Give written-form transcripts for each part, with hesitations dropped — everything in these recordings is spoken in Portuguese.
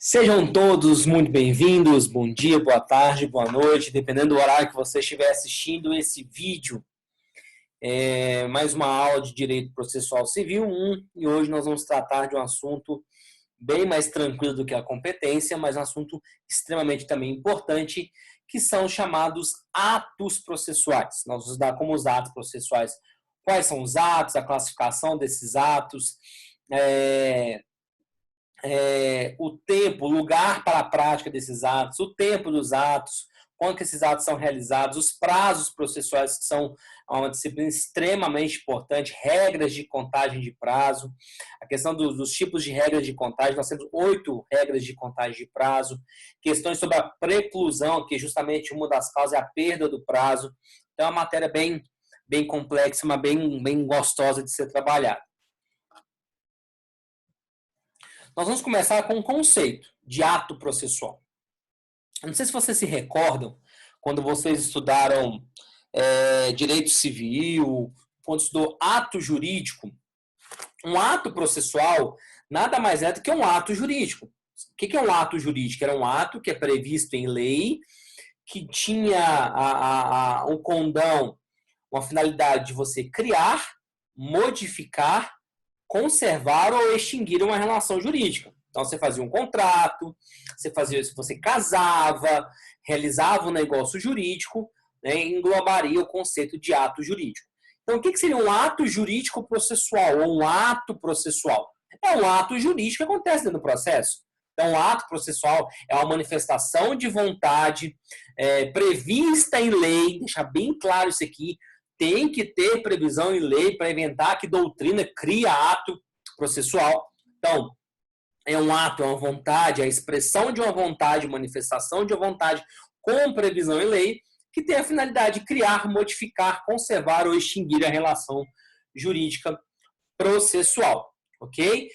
Sejam todos muito bem-vindos, bom dia, boa tarde, boa noite, dependendo do horário que você estiver assistindo esse vídeo. Mais uma aula de Direito Processual Civil 1, e hoje nós vamos tratar de um assunto bem mais tranquilo do que a competência, mas um assunto extremamente também importante, que são os chamados atos processuais. Nós vamos dar como os atos processuais, quais são os atos, a classificação desses atos, o tempo, o lugar para a prática desses atos, o tempo dos atos, quando que esses atos são realizados, os prazos processuais, que são uma disciplina extremamente importante, regras de contagem de prazo, a questão dos tipos de regras de contagem, nós temos 8 regras de contagem de prazo, questões sobre a preclusão, que justamente uma das causas é a perda do prazo. Então é uma matéria bem complexa, mas bem gostosa de ser trabalhada. Nós vamos começar com um conceito de ato processual. Não sei se vocês se recordam, quando vocês estudaram direito civil, quando estudou ato jurídico, um ato processual nada mais é do que um ato jurídico. O que é um ato jurídico? Era um ato que é previsto em lei, que tinha o condão, uma finalidade de você criar, modificar, conservar ou extinguir uma relação jurídica. Então, você fazia um contrato, você casava, realizava um negócio jurídico, né, englobaria o conceito de ato jurídico. Então, o que seria um ato jurídico processual ou um ato processual? É um ato jurídico que acontece dentro do processo. Então, um ato processual é uma manifestação de vontade prevista em lei, deixar bem claro isso aqui, tem que ter previsão em lei para inventar que doutrina cria ato processual. Então, é um ato, é uma vontade, é a expressão de uma vontade, manifestação de uma vontade com previsão em lei, que tem a finalidade de criar, modificar, conservar ou extinguir a relação jurídica processual. Ok?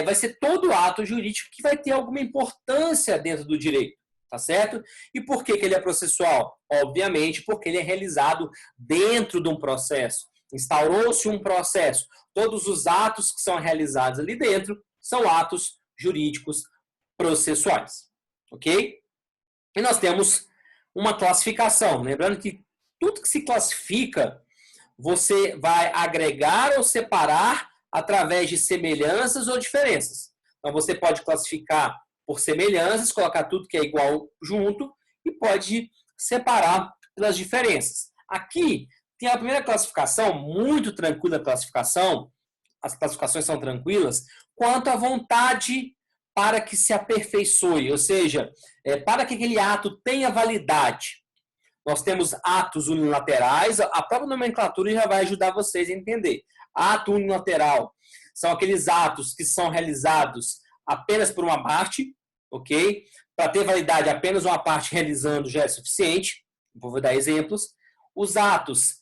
Vai ser todo ato jurídico que vai ter alguma importância dentro do direito. Tá certo? E por que ele é processual? Obviamente, porque ele é realizado dentro de um processo. Instaurou-se um processo. Todos os atos que são realizados ali dentro são atos jurídicos processuais. Ok? E nós temos uma classificação. Lembrando que tudo que se classifica, você vai agregar ou separar através de semelhanças ou diferenças. Então, você pode classificar por semelhanças, colocar tudo que é igual junto, e pode separar pelas diferenças. Aqui tem a primeira classificação, muito tranquila a classificação, as classificações são tranquilas, quanto à vontade para que se aperfeiçoe, ou seja, para que aquele ato tenha validade. Nós temos atos unilaterais, a própria nomenclatura já vai ajudar vocês a entender. Ato unilateral são aqueles atos que são realizados apenas por uma parte, ok? Para ter validade, apenas uma parte realizando já é suficiente. Vou dar exemplos. Os atos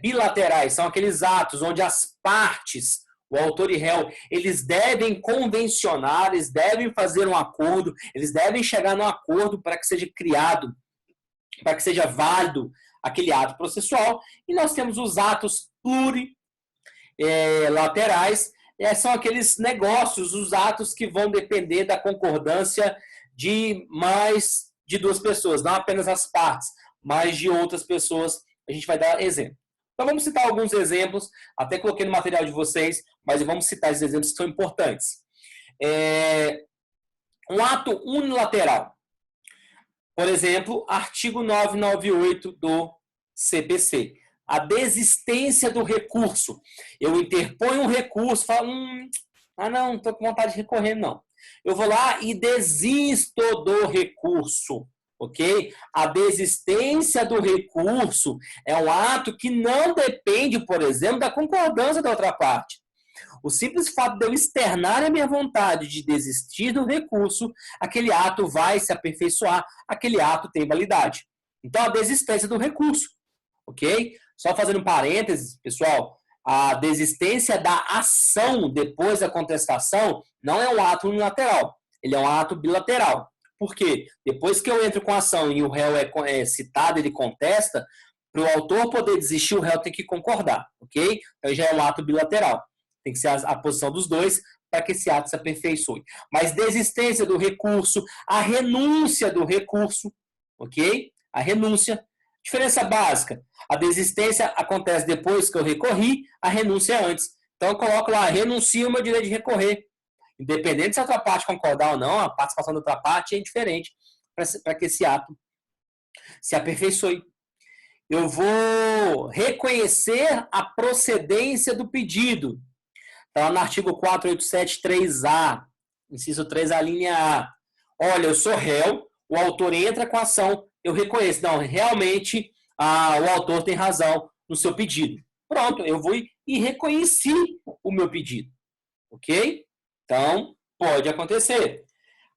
bilaterais são aqueles atos onde as partes, o autor e réu, eles devem convencionar, eles devem fazer um acordo, eles devem chegar num acordo para que seja criado, para que seja válido aquele ato processual. E nós temos os atos plurilaterais, são aqueles negócios, os atos que vão depender da concordância de mais de 2 pessoas, não apenas as partes, mas de outras pessoas. A gente vai dar exemplo. Então vamos citar alguns exemplos, até coloquei no material de vocês, mas vamos citar esses exemplos que são importantes. Um ato unilateral. Por exemplo, artigo 998 do CPC. A desistência do recurso. Eu interponho um recurso, falo, não estou com vontade de recorrer, não. Eu vou lá e desisto do recurso, ok? A desistência do recurso é um ato que não depende, por exemplo, da concordância da outra parte. O simples fato de eu externar a minha vontade de desistir do recurso, aquele ato vai se aperfeiçoar, aquele ato tem validade. Então, a desistência do recurso, ok? Só fazendo um parênteses, pessoal, a desistência da ação depois da contestação não é um ato unilateral, ele é um ato bilateral. Por quê? Depois que eu entro com a ação e o réu é citado, ele contesta, para o autor poder desistir, o réu tem que concordar, ok? Então já é um ato bilateral. Tem que ser a posição dos dois para que esse ato se aperfeiçoe. Mas desistência do recurso, a renúncia do recurso, ok? A renúncia. Diferença básica. A desistência acontece depois que eu recorri, a renúncia antes. Então, eu coloco lá, renuncio ao meu direito de recorrer. Independente se a outra parte concordar ou não, a participação da outra parte é indiferente para que esse ato se aperfeiçoe. Eu vou reconhecer a procedência do pedido. Está lá no artigo 487.3a, inciso 3, a linha A. Olha, eu sou réu, o autor entra com a ação, eu reconheço. Não, realmente o autor tem razão no seu pedido. Pronto, eu vou e reconheci o meu pedido. Ok? Então, pode acontecer.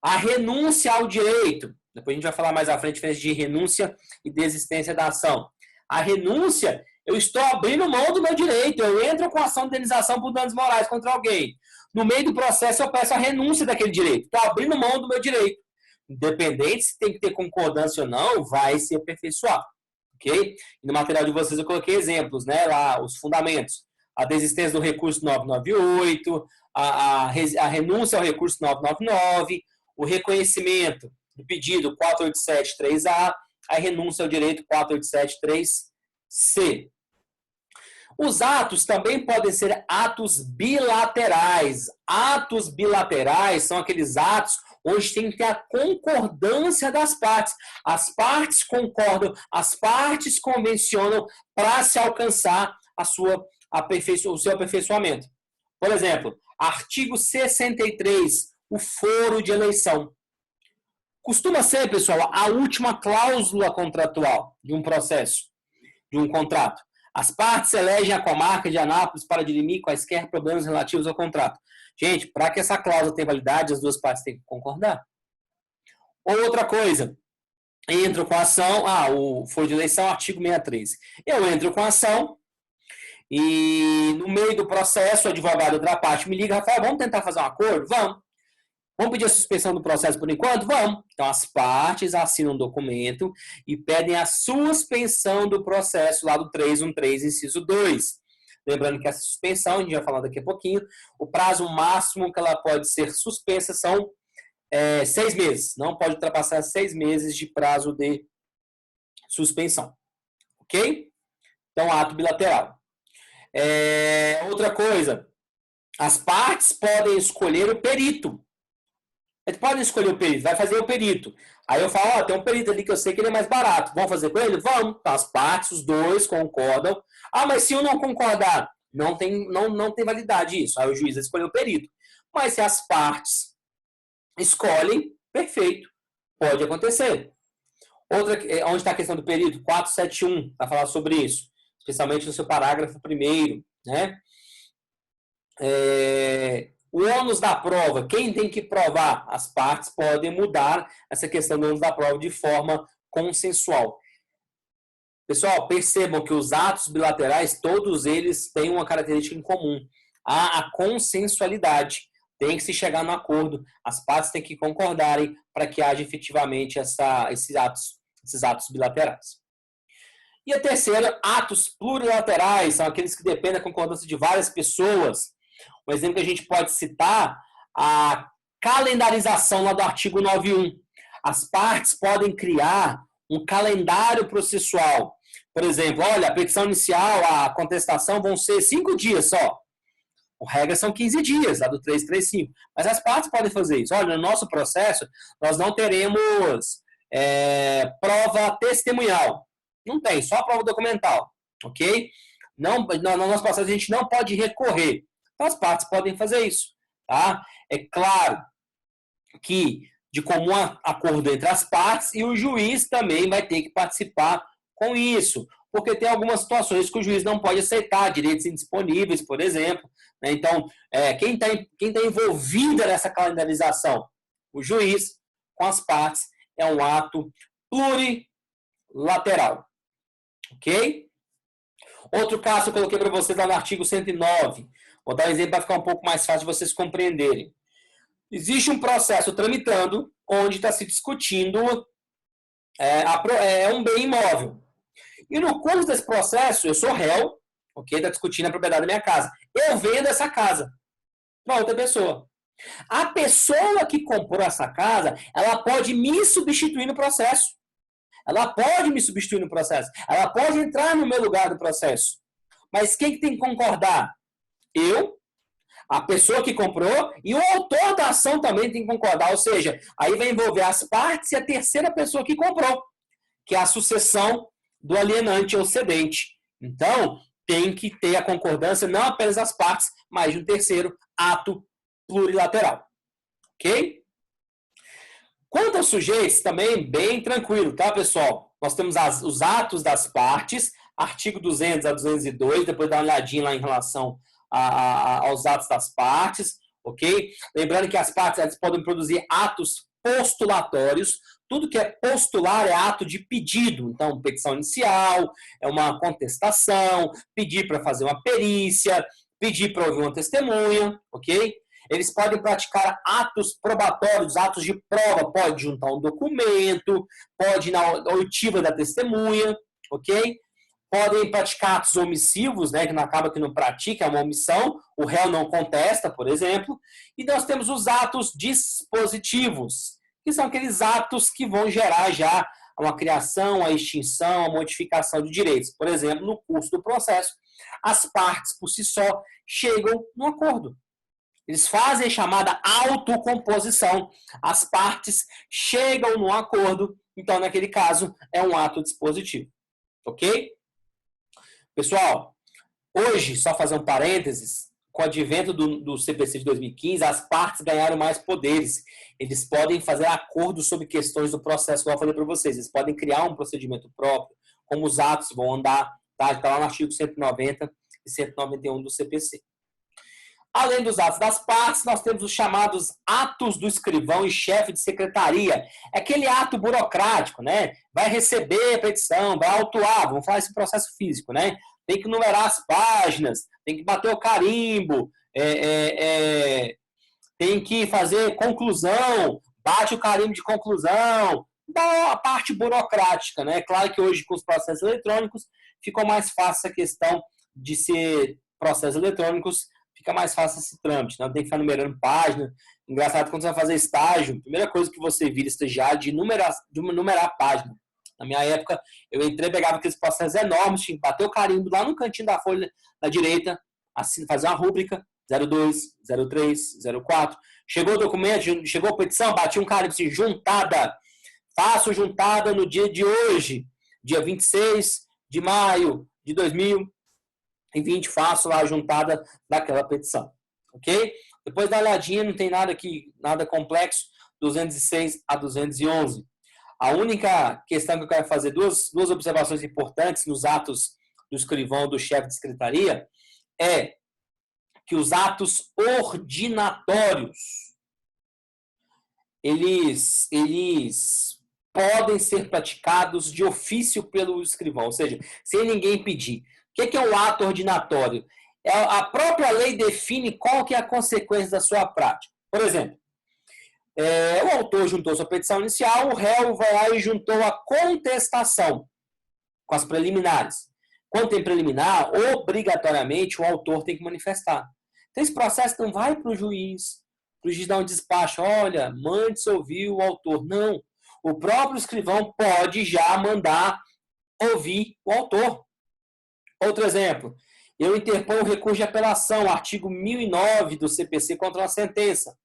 A renúncia ao direito. Depois a gente vai falar mais à frente a diferença de renúncia e desistência da ação. A renúncia, eu estou abrindo mão do meu direito. Eu entro com ação de indenização por danos morais contra alguém. No meio do processo, eu peço a renúncia daquele direito. Estou abrindo mão do meu direito. Independente se tem que ter concordância ou não, vai se aperfeiçoar. Ok? E no material de vocês eu coloquei exemplos, né? Lá, os fundamentos. A desistência do recurso 998, a renúncia ao recurso 999, o reconhecimento do pedido 487.3a, a renúncia ao direito 487.3c. Os atos também podem ser atos bilaterais. Atos bilaterais são aqueles atos onde tem que ter a concordância das partes. As partes concordam, as partes convencionam para se alcançar o seu aperfeiçoamento. Por exemplo, artigo 63, o foro de eleição. Costuma ser, pessoal, a última cláusula contratual de um processo, de um contrato. As partes elegem a comarca de Anápolis para dirimir quaisquer problemas relativos ao contrato. Gente, para que essa cláusula tenha validade, as duas partes têm que concordar. Outra coisa, entro com a ação, o foro de eleição, artigo 63. Eu entro com a ação e no meio do processo, o advogado da outra parte me liga, Rafael, vamos tentar fazer um acordo? Vamos. Vamos pedir a suspensão do processo por enquanto? Vamos. Então, as partes assinam um documento e pedem a suspensão do processo lá do 313, inciso 2. Lembrando que essa suspensão, a gente vai falar daqui a pouquinho, o prazo máximo que ela pode ser suspensa são 6 meses. Não pode ultrapassar 6 meses de prazo de suspensão. Ok? Então, ato bilateral. Outra coisa, as partes podem escolher o perito. Eles podem escolher o perito, vai fazer o perito. Aí eu falo, tem um perito ali que eu sei que ele é mais barato. Vamos fazer com ele? Vamos. Então, as partes, os dois concordam. Mas se eu não concordar, não tem validade isso. Aí o juiz escolheu o perito. Mas se as partes escolhem, perfeito. Pode acontecer. Outra, onde está a questão do perito? 471, vai falar sobre isso. Especialmente no seu parágrafo 1º, né? O ônus da prova, quem tem que provar? As partes podem mudar essa questão do ônus da prova de forma consensual. Pessoal, percebam que os atos bilaterais, todos eles têm uma característica em comum. Há a consensualidade. Tem que se chegar no acordo. As partes têm que concordarem para que haja efetivamente esses atos bilaterais. E a terceira, atos plurilaterais, são aqueles que dependem da concordância de várias pessoas. Um exemplo que a gente pode citar, a calendarização lá do artigo 91. As partes podem criar um calendário processual. Por exemplo, olha, a petição inicial, a contestação vão ser 5 dias só. A regra são 15 dias, lá do 335. Mas as partes podem fazer isso. Olha, no nosso processo, nós não teremos prova testemunhal. Não tem, só prova documental. Ok? Não, no nosso processo, a gente não pode recorrer. Então, as partes podem fazer isso. Tá? É claro que de comum acordo entre as partes e o juiz também vai ter que participar com isso. Porque tem algumas situações que o juiz não pode aceitar, direitos indisponíveis, por exemplo. Né? Então, quem tá envolvido nessa calendarização? O juiz, com as partes, é um ato plurilateral. Ok? Outro caso que eu coloquei para vocês lá no artigo 109. Vou dar um exemplo para ficar um pouco mais fácil de vocês compreenderem. Existe um processo tramitando onde está se discutindo um bem imóvel. E no curso desse processo, eu sou réu, ok? Está discutindo a propriedade da minha casa. Eu vendo essa casa para outra pessoa. A pessoa que comprou essa casa, ela pode me substituir no processo. Ela pode me substituir no processo. Ela pode entrar no meu lugar do processo. Mas quem que tem que concordar? Eu, a pessoa que comprou e o autor da ação também tem que concordar. Ou seja, aí vai envolver as partes e a terceira pessoa que comprou, que é a sucessão do alienante ou cedente. Então, tem que ter a concordância não apenas das partes, mas de um terceiro ato plurilateral. Ok? Quanto aos sujeitos, também bem tranquilo, tá, pessoal? Nós temos os atos das partes, artigo 200 a 202, depois dá uma olhadinha lá em relação aos atos das partes, ok? Lembrando que as partes elas podem produzir atos postulatórios, tudo que é postular é ato de pedido, então petição inicial, é uma contestação, pedir para fazer uma perícia, pedir para ouvir uma testemunha, ok? Eles podem praticar atos probatórios, atos de prova, pode juntar um documento, pode ir na oitiva da testemunha, ok? Podem praticar atos omissivos, né, que não acaba que não pratica, é uma omissão, o réu não contesta, por exemplo. E nós temos os atos dispositivos, que são aqueles atos que vão gerar já uma criação, a extinção, a modificação de direitos. Por exemplo, no curso do processo, as partes, por si só, chegam no acordo. Eles fazem a chamada autocomposição. As partes chegam num acordo, então, naquele caso, é um ato dispositivo. Ok? Pessoal, hoje, só fazer um parênteses, com o advento do CPC de 2015, as partes ganharam mais poderes. Eles podem fazer acordos sobre questões do processo, como eu falei para vocês. Eles podem criar um procedimento próprio, como os atos vão andar, tá? Está lá no artigo 190 e 191 do CPC. Além dos atos das partes, nós temos os chamados atos do escrivão e chefe de secretaria. É aquele ato burocrático, né? Vai receber a petição, vai autuar, vamos falar esse processo físico, né? Tem que numerar as páginas, tem que bater o carimbo, tem que fazer conclusão, bate o carimbo de conclusão, da parte burocrática, né? Claro que hoje com os processos eletrônicos ficou mais fácil essa questão de ser processos eletrônicos, fica mais fácil esse trâmite, não tem que ficar numerando página. Engraçado, quando você vai fazer estágio, a primeira coisa que você vira estagiário de numerar a página. Na minha época, eu entrei, pegava aqueles processos enormes, tinha que bater o carimbo lá no cantinho da folha da direita, assim, fazer uma rúbrica, 02, 03, 04. Chegou o documento, chegou a petição, bati um carimbo assim, juntada. Faço juntada no dia de hoje, dia 26 de maio de 2020, faço lá a juntada daquela petição. Ok? Depois dá uma olhadinha, não tem nada aqui, nada complexo, 206 a 211. A única questão que eu quero fazer, duas observações importantes nos atos do escrivão do chefe de secretaria, é que os atos ordinatórios, eles podem ser praticados de ofício pelo escrivão, ou seja, sem ninguém pedir. O que é um ato ordinatório? A própria lei define qual que é a consequência da sua prática. Por exemplo, o autor juntou sua petição inicial, o réu vai lá e juntou a contestação com as preliminares. Quando tem preliminar, obrigatoriamente o autor tem que manifestar. Então esse processo não vai para o juiz dar um despacho, olha, mande-se ouvir o autor. Não. O próprio escrivão pode já mandar ouvir o autor. Outro exemplo, eu interponho um recurso de apelação, artigo 1009 do CPC contra uma sentença.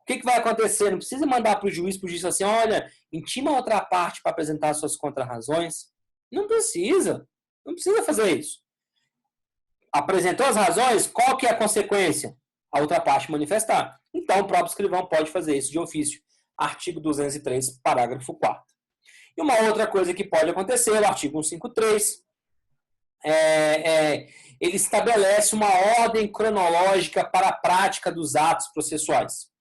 O que vai acontecer? Não precisa mandar para o juiz assim, olha, intima a outra parte para apresentar suas contrarrazões. Não precisa fazer isso. Apresentou as razões, qual que é a consequência? A outra parte manifestar. Então, o próprio escrivão pode fazer isso de ofício. Artigo 203, parágrafo 4º. E uma outra coisa que pode acontecer, o artigo 153, ele estabelece uma ordem cronológica para a prática dos atos processuais.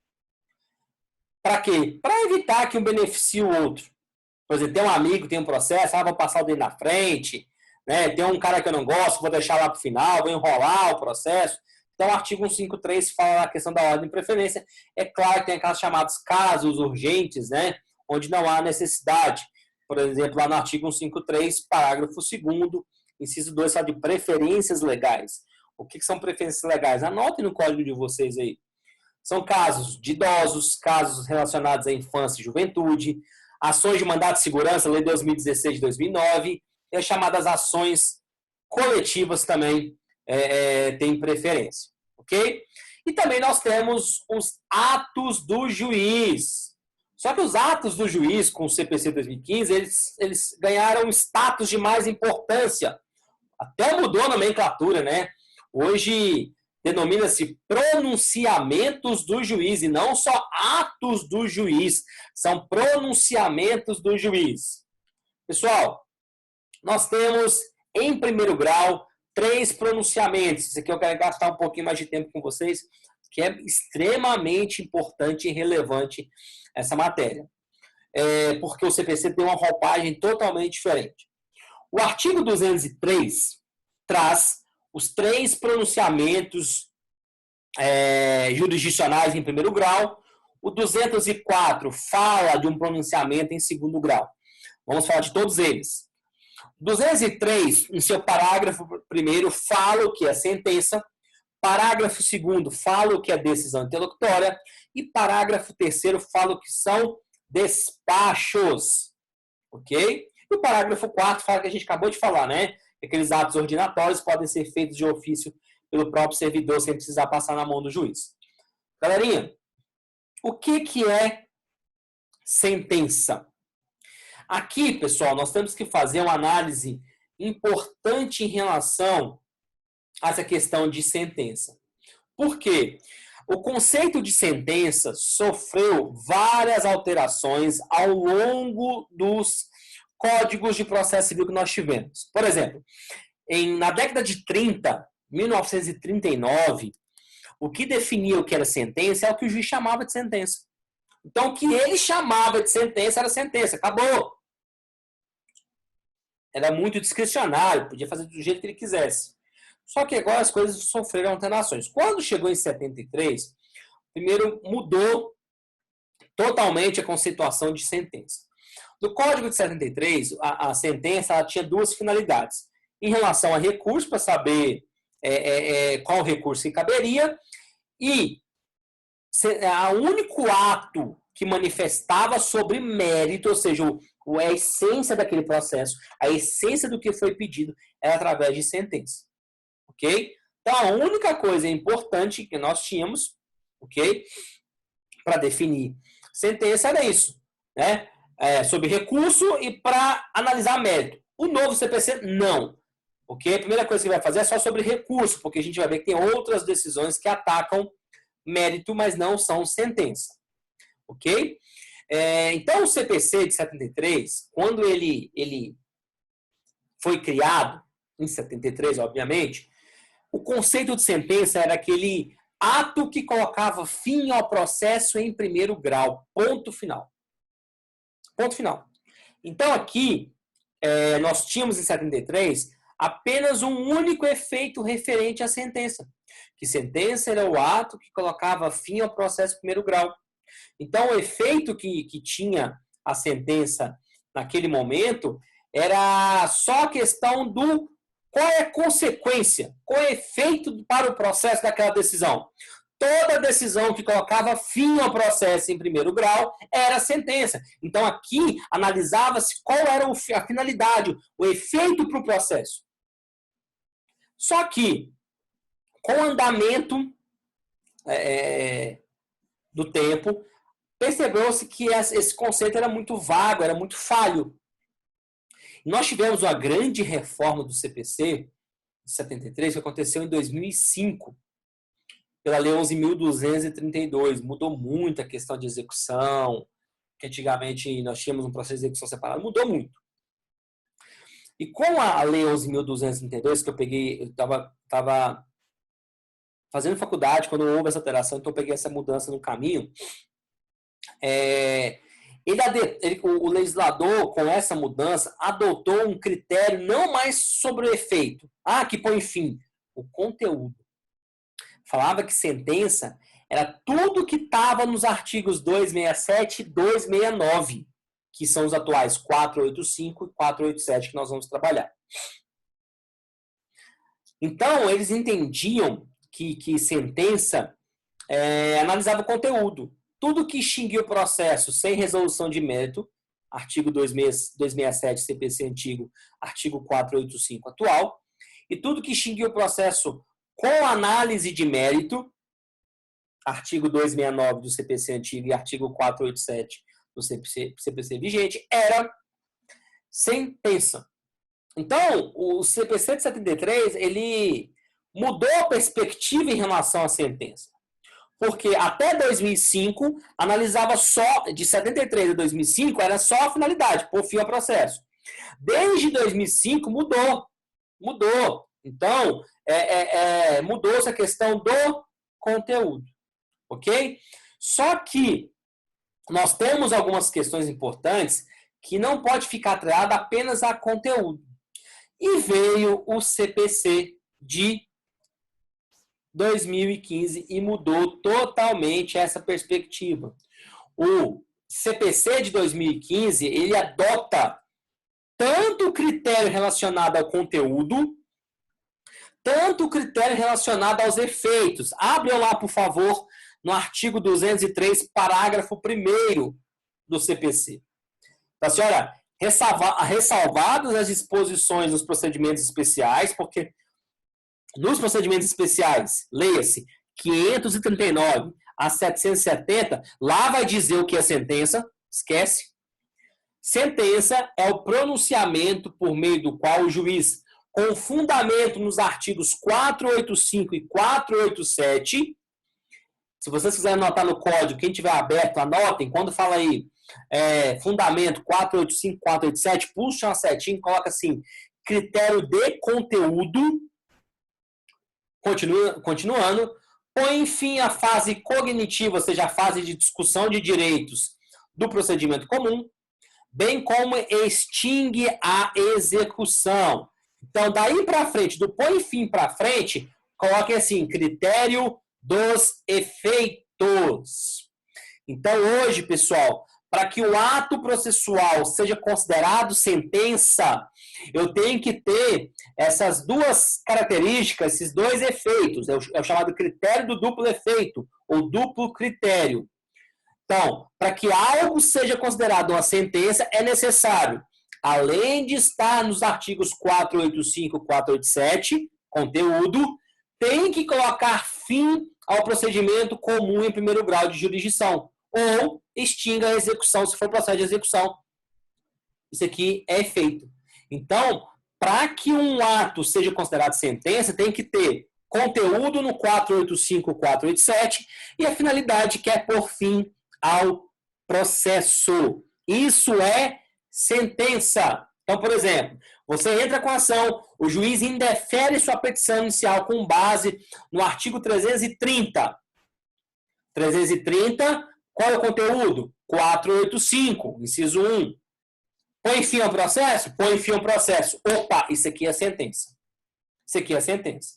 Para quê? Para evitar que um beneficie o outro. Por exemplo, tem um amigo, tem um processo, vou passar o dedo na frente, né? Tem um cara que eu não gosto, vou deixar lá para o final, vou enrolar o processo. Então, o artigo 153 fala a questão da ordem de preferência. É claro que tem aquelas chamados casos urgentes, né? Onde não há necessidade. Por exemplo, lá no artigo 153, parágrafo 2º, inciso 2, fala de preferências legais. O que são preferências legais? Anotem no código de vocês aí. São casos de idosos, casos relacionados à infância e juventude, ações de mandato de segurança, Lei 2016 de 2009, e as chamadas ações coletivas também têm preferência, ok? E também nós temos os atos do juiz. Só que os atos do juiz com o CPC 2015, eles ganharam status de mais importância. Até mudou a nomenclatura, né? Hoje denomina-se pronunciamentos do juiz, e não só atos do juiz, são pronunciamentos do juiz. Pessoal, nós temos, em primeiro grau, 3 pronunciamentos. Isso aqui eu quero gastar um pouquinho mais de tempo com vocês, que é extremamente importante e relevante essa matéria. Porque o CPC tem uma roupagem totalmente diferente. O artigo 203 traz os 3 pronunciamentos jurisdicionais em primeiro grau. O 204 fala de um pronunciamento em segundo grau. Vamos falar de todos eles. 203, em seu parágrafo primeiro, fala o que é sentença. Parágrafo 2º fala o que é decisão interlocutória. E parágrafo 3º fala o que são despachos. Ok? E o parágrafo 4º fala que a gente acabou de falar, né? Que aqueles atos ordinatórios podem ser feitos de ofício pelo próprio servidor sem precisar passar na mão do juiz. Galerinha, o que é sentença? Aqui, pessoal, nós temos que fazer uma análise importante em relação a essa questão de sentença. Por quê? O conceito de sentença sofreu várias alterações ao longo dos códigos de processo civil que nós tivemos. Por exemplo, na década de 30, 1939, o que definia o que era sentença é o que o juiz chamava de sentença. Então, o que ele chamava de sentença era sentença. Acabou. Era muito discricionário, podia fazer do jeito que ele quisesse. Só que agora as coisas sofreram alterações. Quando chegou em 73, primeiro mudou totalmente a conceituação de sentença. No Código de 73, a sentença ela tinha 2 finalidades. Em relação a recurso, para saber qual recurso que caberia, e o único ato que manifestava sobre mérito, ou seja, a essência daquele processo, a essência do que foi pedido, era através de sentença. Ok? Então, a única coisa importante que nós tínhamos, ok, para definir sentença era isso, né? Sobre recurso e para analisar mérito. O novo CPC, não. Ok? A primeira coisa que vai fazer é só sobre recurso, porque a gente vai ver que tem outras decisões que atacam mérito, mas não são sentença. Ok? Então, o CPC de 73, quando ele foi criado, em 73, obviamente, o conceito de sentença era aquele ato que colocava fim ao processo em primeiro grau. Ponto final. Ponto final. Então, aqui, nós tínhamos em 73 apenas um único efeito referente à sentença. Que sentença era o ato que colocava fim ao processo em primeiro grau. Então, o efeito que tinha a sentença naquele momento era só a questão do qual é a consequência, qual é o efeito para o processo daquela decisão. Toda decisão que colocava fim ao processo em primeiro grau era sentença. Então, aqui, analisava-se qual era a finalidade, o efeito para o processo. Só que, com o andamento do tempo, percebeu-se que esse conceito era muito vago, era muito falho. Nós tivemos uma grande reforma do CPC, de 73, que aconteceu em 2005, pela Lei 11.232. Mudou muito a questão de execução, que antigamente nós tínhamos um processo de execução separado, mudou muito. E com a Lei 11.232, que eu estava fazendo faculdade quando houve essa alteração, então eu peguei essa mudança no caminho, o legislador, com essa mudança, adotou um critério não mais sobre o efeito, que põe fim, o conteúdo. Falava que sentença era tudo que estava nos artigos 267 e 269, que são os atuais 485 e 487 que nós vamos trabalhar. Então, eles entendiam que sentença analisava o conteúdo. Tudo que extinguia o processo sem resolução de mérito, artigo 267 CPC antigo, artigo 485 atual, e tudo que extinguia o processo com análise de mérito, artigo 269 do CPC antigo e artigo 487 do CPC vigente, era sentença. Então, o CPC de 73, ele mudou a perspectiva em relação à sentença. Porque até 2005, analisava só, de 73 a 2005, era só a finalidade, por fim ao processo. Desde 2005, mudou. Então, mudou-se a questão do conteúdo. Ok? Só que nós temos algumas questões importantes que não pode ficar atrelada apenas a conteúdo. E veio o CPC de 2015 e mudou totalmente essa perspectiva. O CPC de 2015, ele adota tanto o critério relacionado ao conteúdo, tanto o critério relacionado aos efeitos. Abre lá, por favor, no artigo 203, parágrafo 1º do CPC. Então, assim, olha, ressalvadas as disposições dos procedimentos especiais, porque nos procedimentos especiais, leia-se, 539 a 770, lá vai dizer o que é sentença, esquece. Sentença é o pronunciamento por meio do qual o juiz, com fundamento nos artigos 485 e 487, se vocês quiserem anotar no código, quem tiver aberto, anotem, quando fala aí, fundamento 485, 487, puxa uma setinha e coloca assim, critério de conteúdo, continuando, põe fim à fase cognitiva, ou seja, a fase de discussão de direitos do procedimento comum, bem como extingue a execução. Então, daí para frente, do põe fim para frente, coloque assim, critério dos efeitos. Então, hoje, pessoal, para que o ato processual seja considerado sentença, eu tenho que ter essas duas características, esses dois efeitos. É o chamado critério do duplo efeito, ou duplo critério. Então, para que algo seja considerado uma sentença, é necessário, além de estar nos artigos 485 e 487, conteúdo, tem que colocar fim ao procedimento comum em primeiro grau de jurisdição, ou extinga a execução, se for processo de execução. Isso aqui é efeito. Então, para que um ato seja considerado sentença, tem que ter conteúdo no 485 e 487 e a finalidade que é por fim ao processo. Isso é sentença. Então, por exemplo, você entra com a ação, o juiz indefere sua petição inicial com base no artigo 330. 330, qual é o conteúdo? 485, inciso 1. Põe fim ao processo? Põe fim ao processo. Opa, isso aqui é sentença. Isso aqui é sentença.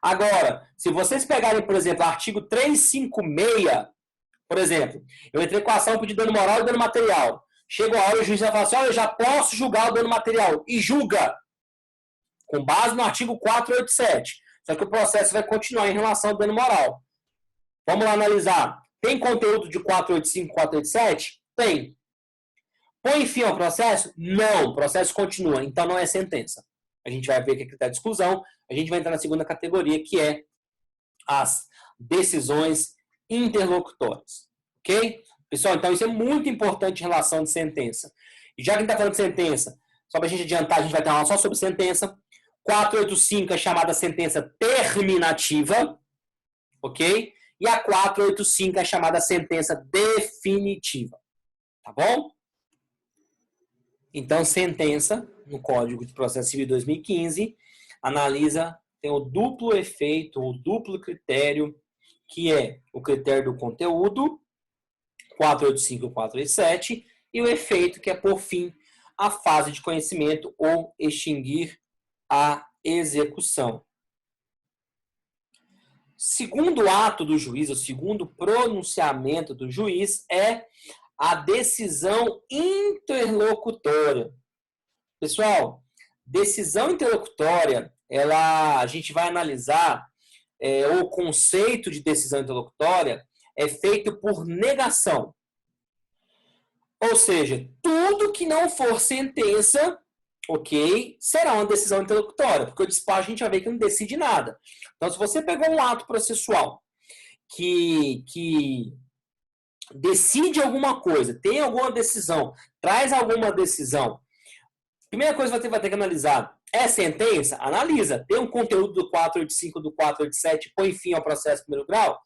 Agora, se vocês pegarem, por exemplo, o artigo 356, por exemplo, eu entrei com a ação por dano moral e dano material. Chega a hora, o juiz vai falar assim, olha, eu já posso julgar o dano material. E julga. Com base no artigo 487. Só que o processo vai continuar em relação ao dano moral. Vamos lá analisar. Tem conteúdo de 485, 487? Tem. Põe fim ao processo? Não. O processo continua. Então não é sentença. A gente vai ver que é critério de exclusão. A gente vai entrar na segunda categoria, que é as decisões interlocutórias. Ok? Pessoal, então isso é muito importante em relação de sentença. E já que a gente está falando de sentença, só para a gente adiantar, a gente vai ter uma aula só sobre sentença. 485 é chamada sentença terminativa. Ok? E a 485 é chamada sentença definitiva. Tá bom? Então, sentença, no Código de Processo Civil 2015, analisa, tem o duplo efeito, o duplo critério, que é o critério do conteúdo, 485 e 487, e o efeito, que é, por fim, a fase de conhecimento ou extinguir a execução. Segundo ato do juiz, o segundo pronunciamento do juiz é a decisão interlocutória. Pessoal, decisão interlocutória, a gente vai analisar o conceito de decisão interlocutória é feito por negação. Ou seja, tudo que não for sentença, ok, será uma decisão interlocutória, porque o despacho a gente vai ver que não decide nada. Então, se você pegou um ato processual que decide alguma coisa, tem alguma decisão, traz alguma decisão, primeira coisa que você vai ter que analisar, é sentença? Analisa. Tem um conteúdo do 485, do 487, põe fim ao processo de primeiro grau?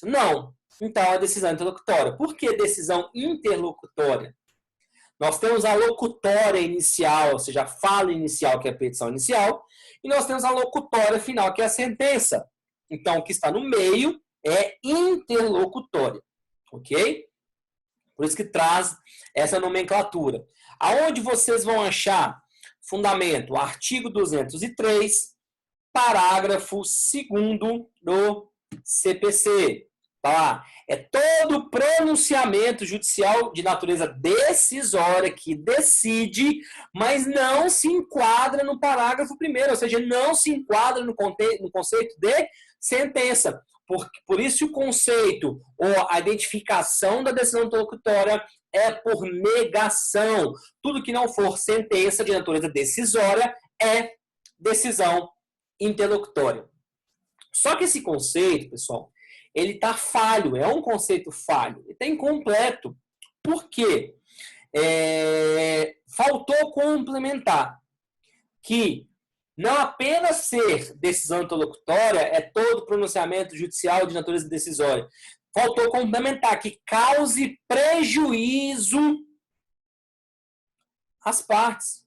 Não. Então, é decisão interlocutória. Por que decisão interlocutória? Nós temos a locutória inicial, ou seja, a fala inicial, que é a petição inicial, e nós temos a locutória final, que é a sentença. Então, o que está no meio é interlocutória. Ok? Por isso que traz essa nomenclatura. Aonde vocês vão achar fundamento? Artigo 203, parágrafo 2º do CPC. Tá lá. É todo pronunciamento judicial de natureza decisória que decide, mas não se enquadra no parágrafo 1º, ou seja, não se enquadra no conceito de sentença. Por isso o conceito ou a identificação da decisão interlocutória é por negação. Tudo que não for sentença de natureza decisória é decisão interlocutória. Só que esse conceito, pessoal, ele está falho, é um conceito falho, ele está incompleto. Por quê? Faltou complementar que não apenas ser decisão interlocutória é todo pronunciamento judicial de natureza decisória. Faltou complementar que cause prejuízo às partes.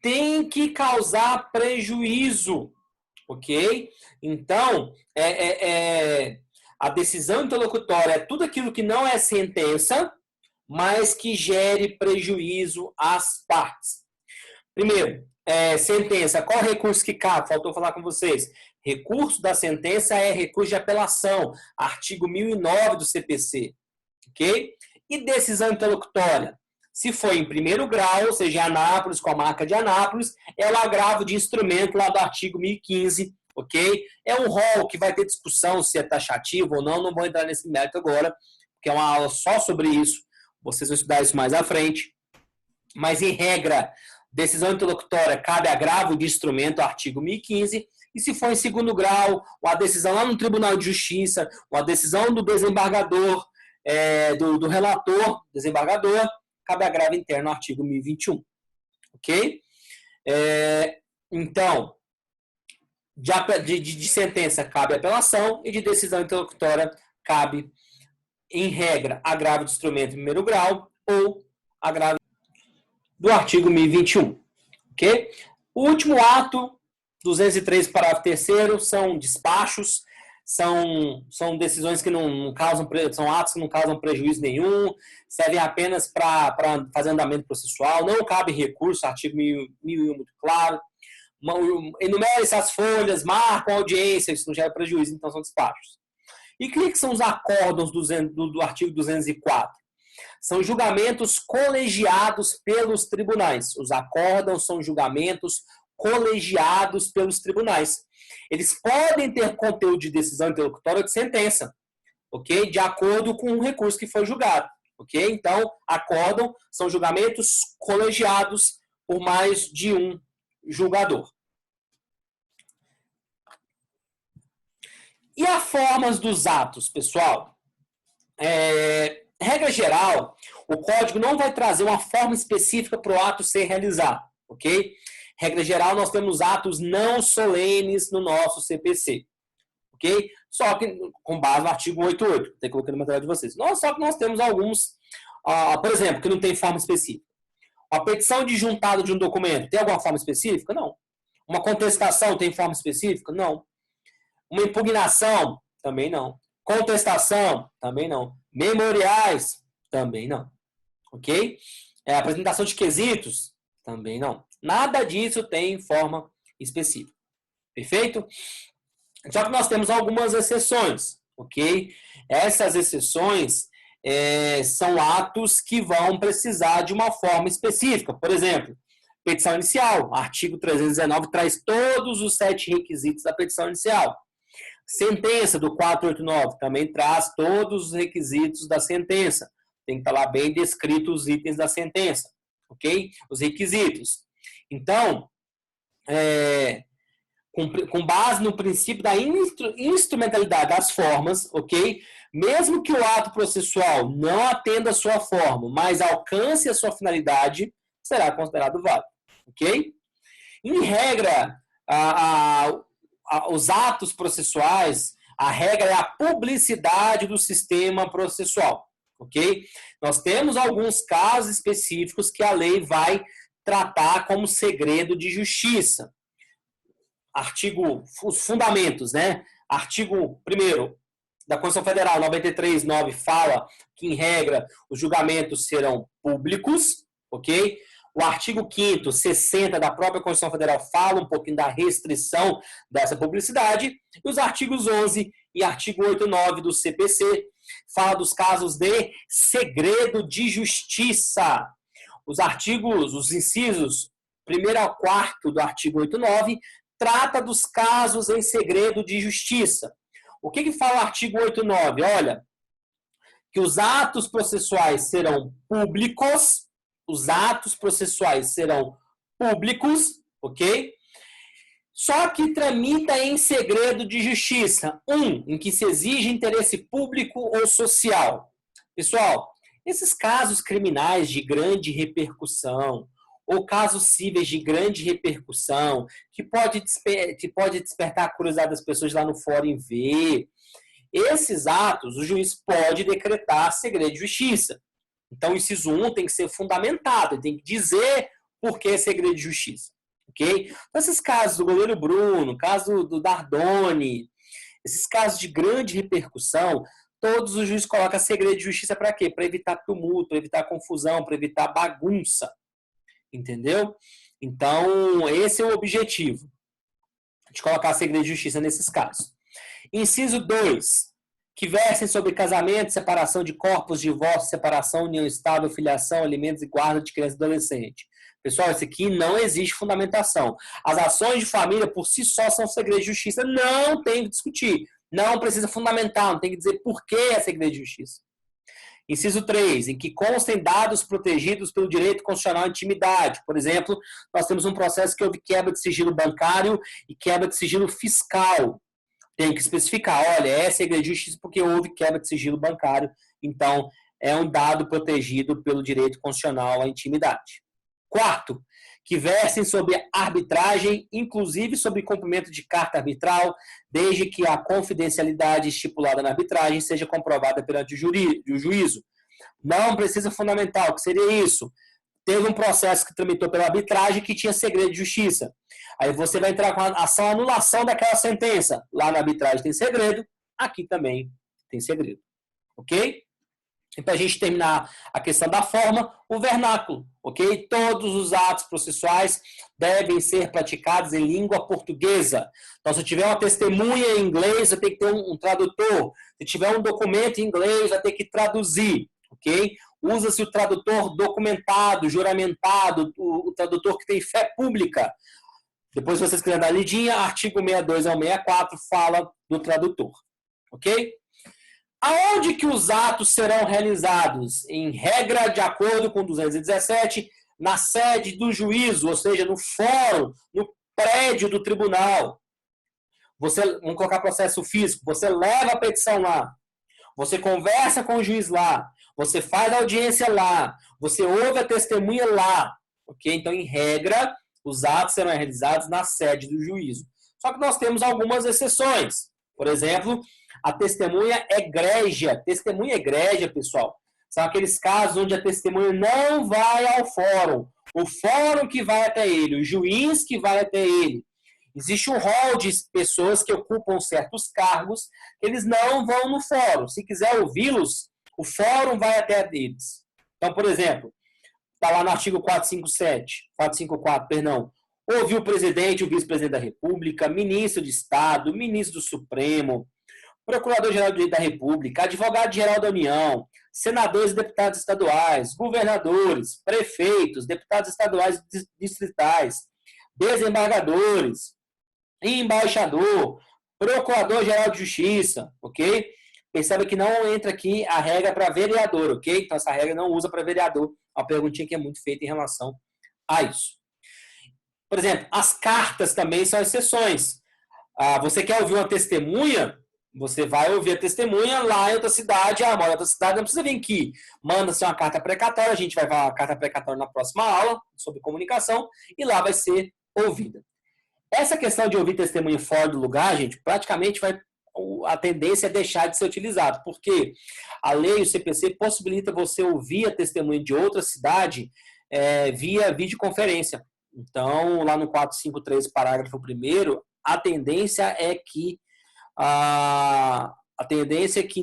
Tem que causar prejuízo, ok? Então, a decisão interlocutória é tudo aquilo que não é sentença, mas que gere prejuízo às partes. Primeiro, sentença. Qual recurso que cabe? Faltou falar com vocês. Recurso da sentença é recurso de apelação. Artigo 1009 do CPC. Ok? E decisão interlocutória? Se for em primeiro grau, ou seja, em Anápolis, com a marca de Anápolis, é o agravo de instrumento lá do artigo 1015. Ok? É um rol que vai ter discussão se é taxativo ou não. Não vou entrar nesse mérito agora, porque é uma aula só sobre isso. Vocês vão estudar isso mais à frente. Mas, em regra, decisão interlocutória cabe agravo de instrumento, artigo 1015, e se for em segundo grau, a decisão lá no Tribunal de Justiça, a decisão do desembargador, do relator, desembargador, cabe agravo interno, artigo 1021. Ok? Então, de sentença cabe apelação e de decisão interlocutória cabe, em regra, agravo de instrumento em primeiro grau ou agravo do artigo 1021. Ok? O último ato, 203, parágrafo 3º, são despachos, são decisões que não causam, são atos que não causam prejuízo nenhum, servem apenas para fazer andamento processual, não cabe recurso, artigo 1001 muito claro, enumere-se as folhas, marcam a audiência, isso não gera prejuízo, então são despachos. E o que são os acórdãos do artigo 204? São julgamentos colegiados pelos tribunais. Os acórdãos são julgamentos colegiados pelos tribunais. Eles podem ter conteúdo de decisão interlocutória ou de sentença, ok? De acordo com o recurso que foi julgado, ok? Então, acórdão são julgamentos colegiados por mais de um julgador. E as formas dos atos, pessoal? Regra geral, o código não vai trazer uma forma específica para o ato ser realizado, ok? Regra geral, nós temos atos não solenes no nosso CPC, ok? Só que, com base no artigo 188, tem que colocar no material de vocês. Só que nós temos alguns, por exemplo, que não tem forma específica. A petição de juntado de um documento, tem alguma forma específica? Não. Uma contestação tem forma específica? Não. Uma impugnação? Também não. Contestação? Também não. Memoriais? Também não. Ok? Apresentação de quesitos? Também não. Nada disso tem forma específica. Perfeito? Só que nós temos algumas exceções. Ok? Essas exceções são atos que vão precisar de uma forma específica. Por exemplo, petição inicial. Artigo 319 traz todos os 7 requisitos da petição inicial. Sentença do 489 também traz todos os requisitos da sentença. Tem que estar lá bem descrito os itens da sentença, ok? Os requisitos. Então, com base no princípio da instrumentalidade das formas, ok? Mesmo que o ato processual não atenda a sua forma, mas alcance a sua finalidade, será considerado válido, ok? Em regra, os atos processuais, a regra é a publicidade do sistema processual, ok? Nós temos alguns casos específicos que a lei vai tratar como segredo de justiça. Os fundamentos, né? Artigo 1º da Constituição Federal, 93.9, fala que, em regra, os julgamentos serão públicos, ok? O artigo 5º, 60 da própria Constituição Federal fala um pouquinho da restrição dessa publicidade, e os artigos 11 e artigo 89 do CPC fala dos casos de segredo de justiça. Os incisos 1º ao 4º do artigo 89 trata dos casos em segredo de justiça. O que fala o artigo 89? Olha, que os atos processuais serão públicos, ok? Só que tramita em segredo de justiça. Em que se exige interesse público ou social. Pessoal, esses casos criminais de grande repercussão, ou casos cíveis de grande repercussão, que pode despertar a curiosidade das pessoas lá no fórum ver, esses atos, o juiz pode decretar segredo de justiça. Então, o inciso 1 tem que ser fundamentado, ele tem que dizer por que é segredo de justiça. Ok? Então, esses casos do goleiro Bruno, caso do Dardoni, esses casos de grande repercussão, todos os juízes colocam segredo de justiça para quê? Para evitar tumulto, para evitar confusão, para evitar bagunça. Entendeu? Então, esse é o objetivo de colocar segredo de justiça nesses casos. Inciso 2. Que versem sobre casamento, separação de corpos, divórcio, separação, união estável, filiação, alimentos e guarda de criança e adolescente. Pessoal, isso aqui não existe fundamentação. As ações de família por si só são segredo de justiça. Não tem que discutir. Não precisa fundamentar, não tem que dizer por que é segredo de justiça. Inciso 3, em que constem dados protegidos pelo direito constitucional à intimidade. Por exemplo, nós temos um processo que houve quebra de sigilo bancário e quebra de sigilo fiscal. Tem que especificar, olha, é segredo de justiça porque houve quebra de sigilo bancário. Então, é um dado protegido pelo direito constitucional à intimidade. 4, que versem sobre arbitragem, inclusive sobre cumprimento de carta arbitral, desde que a confidencialidade estipulada na arbitragem seja comprovada perante o juízo. Não precisa fundamentar. O que seria isso? Teve um processo que tramitou pela arbitragem que tinha segredo de justiça. Aí você vai entrar com a ação de anulação daquela sentença. Lá na arbitragem tem segredo, aqui também tem segredo. Ok? E para a gente terminar a questão da forma, o vernáculo, ok? Todos os atos processuais devem ser praticados em língua portuguesa. Então, se eu tiver uma testemunha em inglês, vai ter que ter um tradutor. Se tiver um documento em inglês, vai ter que traduzir, ok? Usa-se o tradutor documentado, juramentado, o tradutor que tem fé pública. Depois, se vocês quiserem dar lidinha, artigo 62 ao 64 fala do tradutor, ok? Aonde que os atos serão realizados? Em regra, de acordo com 217, na sede do juízo, ou seja, no fórum, no prédio do tribunal. Vamos colocar processo físico, você leva a petição lá, você conversa com o juiz lá, você faz a audiência lá, você ouve a testemunha lá. Ok? Então, em regra, os atos serão realizados na sede do juízo. Só que nós temos algumas exceções. Por exemplo, a testemunha egrégia. Testemunha egrégia, pessoal, são aqueles casos onde a testemunha não vai ao fórum. O fórum que vai até ele, o juiz que vai até ele. Existe um rol de pessoas que ocupam certos cargos, eles não vão no fórum. Se quiser ouvi-los, o fórum vai até eles. Então, por exemplo, está lá no artigo 454, perdão. Ouviu o presidente, o vice-presidente da República, ministro de Estado, ministro do Supremo, procurador-geral da República, advogado-geral da União, senadores e deputados estaduais, governadores, prefeitos, deputados estaduais e distritais, desembargadores, embaixador, Procurador-Geral de Justiça, ok? Percebe que não entra aqui a regra para vereador, ok? Então, essa regra não usa para vereador. Uma perguntinha que é muito feita em relação a isso. Por exemplo, as cartas também são exceções. Você quer ouvir uma testemunha? Você vai ouvir a testemunha lá em outra cidade, mora em outra cidade, não precisa vir aqui. Manda-se uma carta precatória, a gente vai falar a carta precatória na próxima aula, sobre comunicação, e lá vai ser ouvida. Essa questão de ouvir testemunha fora do lugar, gente, praticamente a tendência é deixar de ser utilizado, porque a lei, o CPC, possibilita você ouvir a testemunha de outra cidade via videoconferência. Então, lá no 453, parágrafo 1º, a tendência é que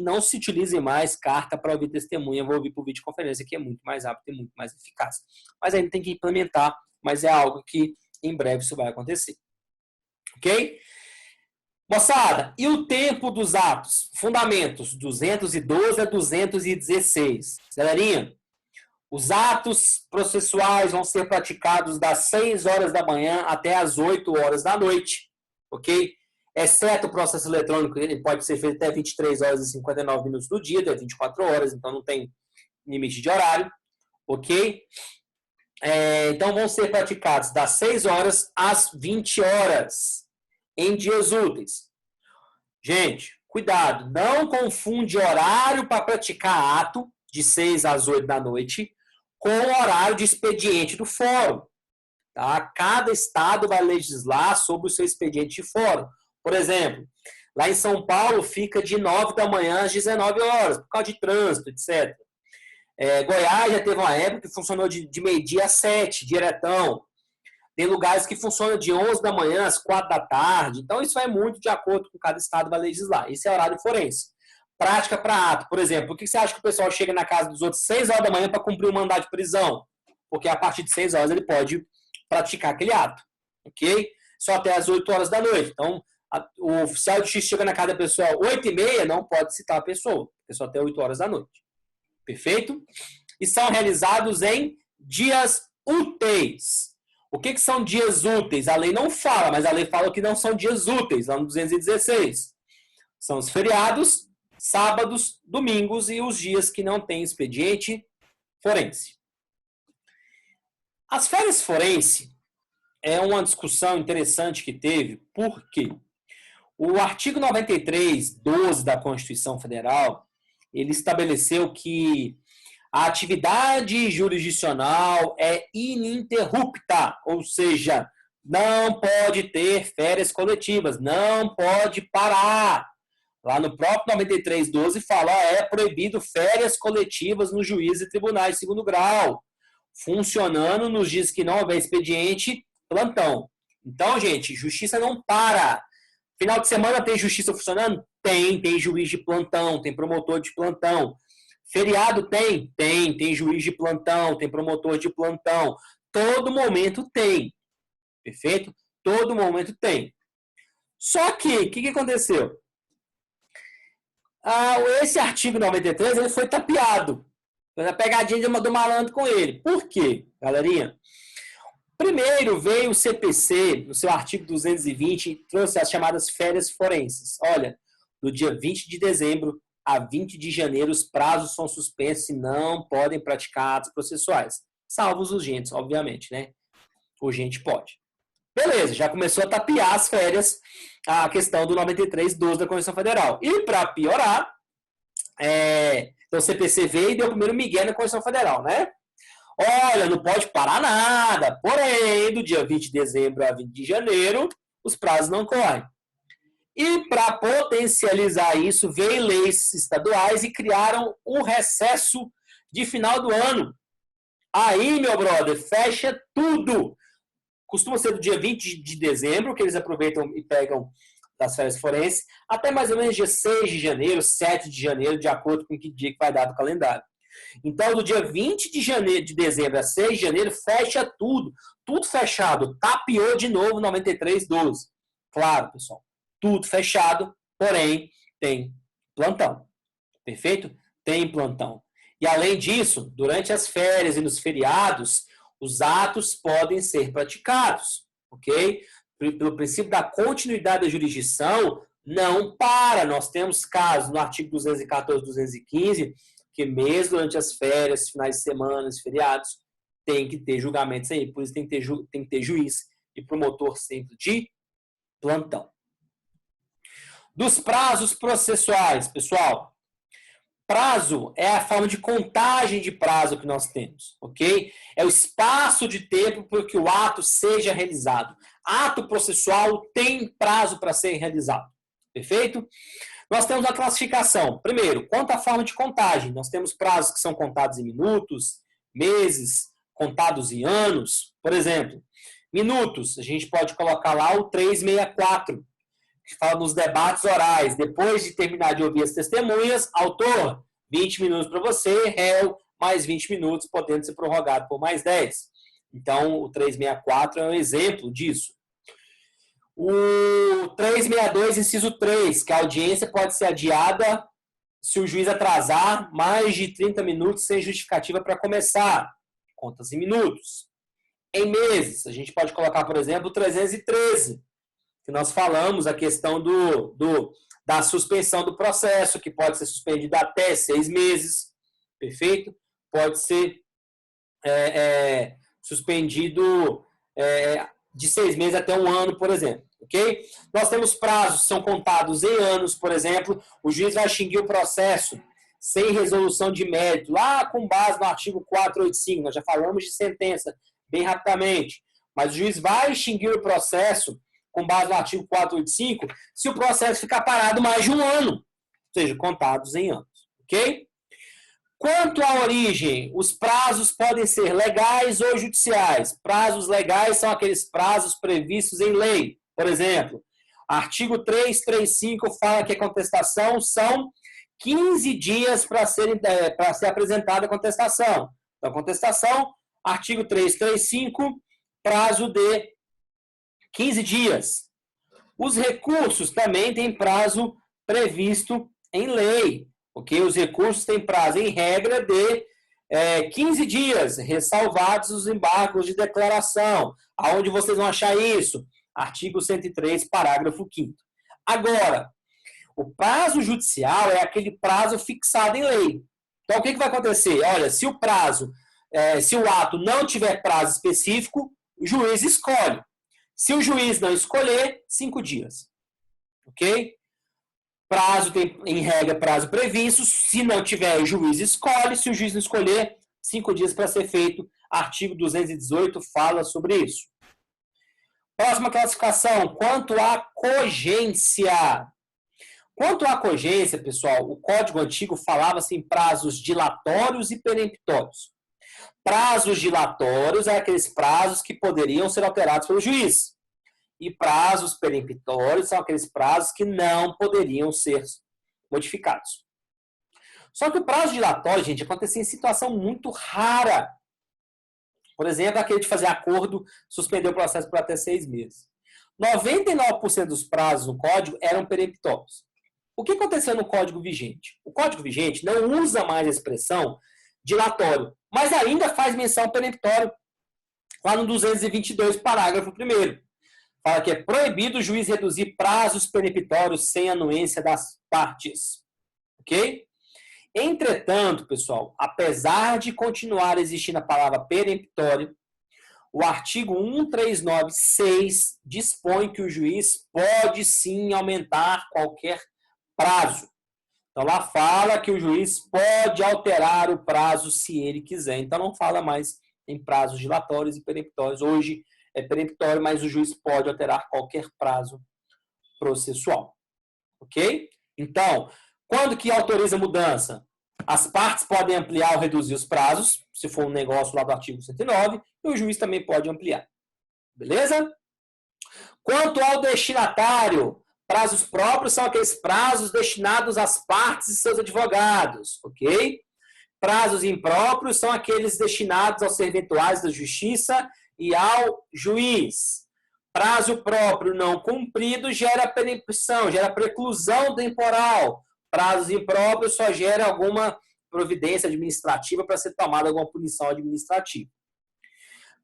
não se utilize mais carta para ouvir testemunha, vou ouvir por videoconferência, que é muito mais rápido e muito mais eficaz. Mas ainda tem que implementar, mas é algo que em breve isso vai acontecer. Ok? Moçada, e o tempo dos atos? Fundamentos, 212 a 216. Galerinha, os atos processuais vão ser praticados das 6 horas da manhã até as 8 horas da noite. Ok? Exceto o processo eletrônico, ele pode ser feito até 23 horas e 59 minutos do dia, até 24 horas, então não tem limite de horário. Ok? Então vão ser praticados das 6 horas às 20 horas. Em dias úteis. Gente, cuidado, não confunde horário para praticar ato de 6 às 8 da noite com o horário de expediente do fórum. Tá? Cada estado vai legislar sobre o seu expediente de fórum. Por exemplo, lá em São Paulo fica de 9 da manhã às 19 horas, por causa de trânsito, etc. Goiás já teve uma época que funcionou de meio-dia às 7, diretão. Tem lugares que funcionam de 11 da manhã às 4 da tarde. Então, isso vai muito de acordo com cada estado vai legislar. Esse é o horário forense. Prática para ato. Por exemplo, por que você acha que o pessoal chega na casa dos outros 6 horas da manhã para cumprir o mandado de prisão? Porque a partir de 6 horas ele pode praticar aquele ato. Ok? Só até as 8 horas da noite. Então, o oficial de justiça chega na casa da pessoa às 8h30, não pode citar a pessoa. Porque só até 8 horas da noite. Perfeito? E são realizados em dias úteis. O que são dias úteis? A lei não fala, mas a lei fala que não são dias úteis, lá no 216. São os feriados, sábados, domingos e os dias que não tem expediente forense. As férias forense é uma discussão interessante que teve, porque o artigo 93(12) da Constituição Federal, ele estabeleceu que a atividade jurisdicional é ininterrupta, ou seja, não pode ter férias coletivas, não pode parar. Lá no próprio 93(12) fala, é proibido férias coletivas nos juízes e tribunais de segundo grau, funcionando nos dias que não houver expediente, plantão. Então, gente, justiça não para. Final de semana tem justiça funcionando? Tem juiz de plantão, tem promotor de plantão. Feriado tem? Tem juiz de plantão, tem promotor de plantão. Todo momento tem. Perfeito? Todo momento tem. Só que, o que aconteceu? Esse artigo 93 ele foi tapeado. Foi uma pegadinha do malandro com ele. Por quê, galerinha? Primeiro veio o CPC, no seu artigo 220, e trouxe as chamadas férias forenses. Olha, no dia 20 de dezembro a 20 de janeiro, os prazos são suspensos e não podem praticar atos processuais. Salvo os urgentes, obviamente, né? Urgente pode. Beleza, já começou a tapear as férias, a questão do 93(12) da Constituição Federal. E, para piorar, então o CPC veio e deu o primeiro migué na Constituição Federal, né? Olha, não pode parar nada. Porém, do dia 20 de dezembro a 20 de janeiro, os prazos não correm. E para potencializar isso, veio leis estaduais e criaram um recesso de final do ano. Aí, meu brother, fecha tudo. Costuma ser do dia 20 de dezembro, que eles aproveitam e pegam das férias forenses, até mais ou menos dia 6 de janeiro, 7 de janeiro, de acordo com que dia que vai dar do calendário. Então, do dia 20 de dezembro a 6 de janeiro, fecha tudo. Tudo fechado. Tapeou de novo 93(12). Claro, pessoal. Tudo fechado, porém, tem plantão. Perfeito? Tem plantão. E, além disso, durante as férias e nos feriados, os atos podem ser praticados. Ok? Pelo princípio da continuidade da jurisdição, não para. Nós temos casos no artigo 214, 215, que mesmo durante as férias, finais de semana, feriados, tem que ter julgamentos aí. Por isso tem que ter juiz e promotor sempre de plantão. Dos prazos processuais, pessoal. Prazo é a forma de contagem de prazo que nós temos, ok? É o espaço de tempo para que o ato seja realizado. Ato processual tem prazo para ser realizado, perfeito? Nós temos a classificação. Primeiro, quanto à forma de contagem, nós temos prazos que são contados em minutos, meses, contados em anos. Por exemplo, minutos, a gente pode colocar lá o 364, que fala nos debates orais. Depois de terminar de ouvir as testemunhas, autor, 20 minutos para você, réu, mais 20 minutos, podendo ser prorrogado por mais 10. Então, o 364 é um exemplo disso. O 362, inciso 3, que a audiência pode ser adiada se o juiz atrasar mais de 30 minutos sem justificativa para começar. Contas em minutos. Em meses, a gente pode colocar, por exemplo, o 313, que nós falamos a questão da suspensão do processo, que pode ser suspendido até 6 meses, perfeito? Pode ser suspendido de 6 meses até 1 ano, por exemplo, ok? Nós temos prazos que são contados em anos, por exemplo, o juiz vai extinguir o processo sem resolução de mérito, lá com base no artigo 485, nós já falamos de sentença bem rapidamente, mas o juiz vai extinguir o processo com base no artigo 485, se o processo ficar parado mais de 1 ano, ou seja, contados em anos, ok? Quanto à origem, os prazos podem ser legais ou judiciais. Prazos legais são aqueles prazos previstos em lei. Por exemplo, artigo 335 fala que a contestação são 15 dias para ser apresentada a contestação. Então, contestação, artigo 335, prazo de 15 dias. Os recursos também têm prazo previsto em lei, ok? Os recursos têm prazo, em regra, de 15 dias, ressalvados os embargos de declaração. Aonde vocês vão achar isso? Artigo 103, parágrafo 5º. Agora, o prazo judicial é aquele prazo fixado em lei. Então, o que vai acontecer? Olha, se o prazo, se o ato não tiver prazo específico, o juiz escolhe. Se o juiz não escolher, 5 dias. Ok? Prazo tem, em regra, prazo previsto. Se não tiver, o juiz escolhe. Se o juiz não escolher, 5 dias para ser feito. Artigo 218 fala sobre isso. Próxima classificação, quanto à cogência. Quanto à cogência, pessoal, o Código Antigo falava-se em prazos dilatórios e peremptórios. Prazos dilatórios são aqueles prazos que poderiam ser alterados pelo juiz. E prazos peremptórios são aqueles prazos que não poderiam ser modificados. Só que o prazo dilatório, gente, acontecia em situação muito rara. Por exemplo, aquele de fazer acordo, suspender o processo por até 6 meses. 99% dos prazos no Código eram peremptórios. O que aconteceu no Código vigente? O Código vigente não usa mais a expressão dilatório, mas ainda faz menção ao peremptório, lá no 222, parágrafo 1º. Fala que é proibido o juiz reduzir prazos peremptórios sem anuência das partes. Ok? Entretanto, pessoal, apesar de continuar existindo a palavra peremptório, o artigo 1396 dispõe que o juiz pode sim aumentar qualquer prazo. Então, lá fala que o juiz pode alterar o prazo se ele quiser. Então, não fala mais em prazos dilatórios e peremptórios. Hoje é peremptório, mas o juiz pode alterar qualquer prazo processual. Ok? Então, quando que autoriza a mudança? As partes podem ampliar ou reduzir os prazos, se for um negócio lá do artigo 109, e o juiz também pode ampliar. Beleza? Quanto ao destinatário, prazos próprios são aqueles prazos destinados às partes e seus advogados, ok? Prazos impróprios são aqueles destinados aos serventuários da justiça e ao juiz. Prazo próprio não cumprido gera perempção, gera preclusão temporal. Prazos impróprios só gera alguma providência administrativa para ser tomada alguma punição administrativa.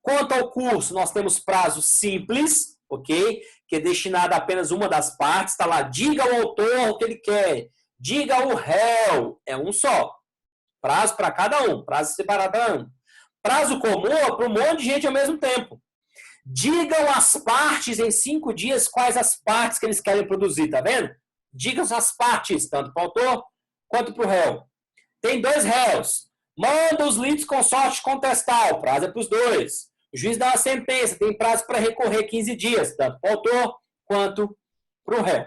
Quanto ao curso, nós temos prazos simples, ok? que é destinada a apenas uma das partes, está lá, diga ao autor o que ele quer, diga ao réu, é um só. Prazo para cada um, prazo separado para um. Prazo comum é para um monte de gente ao mesmo tempo. Digam as partes em 5 dias quais as partes que eles querem produzir, tá vendo? Digam as partes, tanto para o autor quanto para o réu. Tem 2 réus. Manda os lides com sorte contestar, o prazo é para os 2. O juiz dá uma sentença, tem prazo para recorrer 15 dias, tanto para o autor quanto para o réu.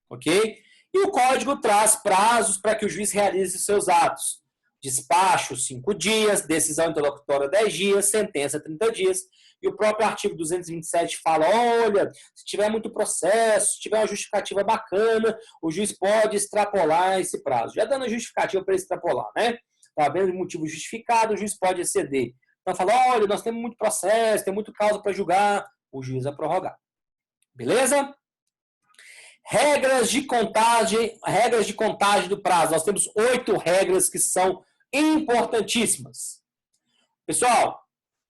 Ok? E o código traz prazos para que o juiz realize seus atos. Despacho, 5 dias, decisão interlocutória, 10 dias, sentença, 30 dias. E o próprio artigo 227 fala, olha, se tiver muito processo, se tiver uma justificativa bacana, o juiz pode extrapolar esse prazo. Já dando a justificativa para extrapolar, né? Está havendo motivo justificado, o juiz pode exceder. Então fala, olha, nós temos muito processo, tem muito causa para julgar, o juiz vai prorrogar. Beleza? Regras de contagem do prazo. Nós temos 8 regras que são importantíssimas. Pessoal,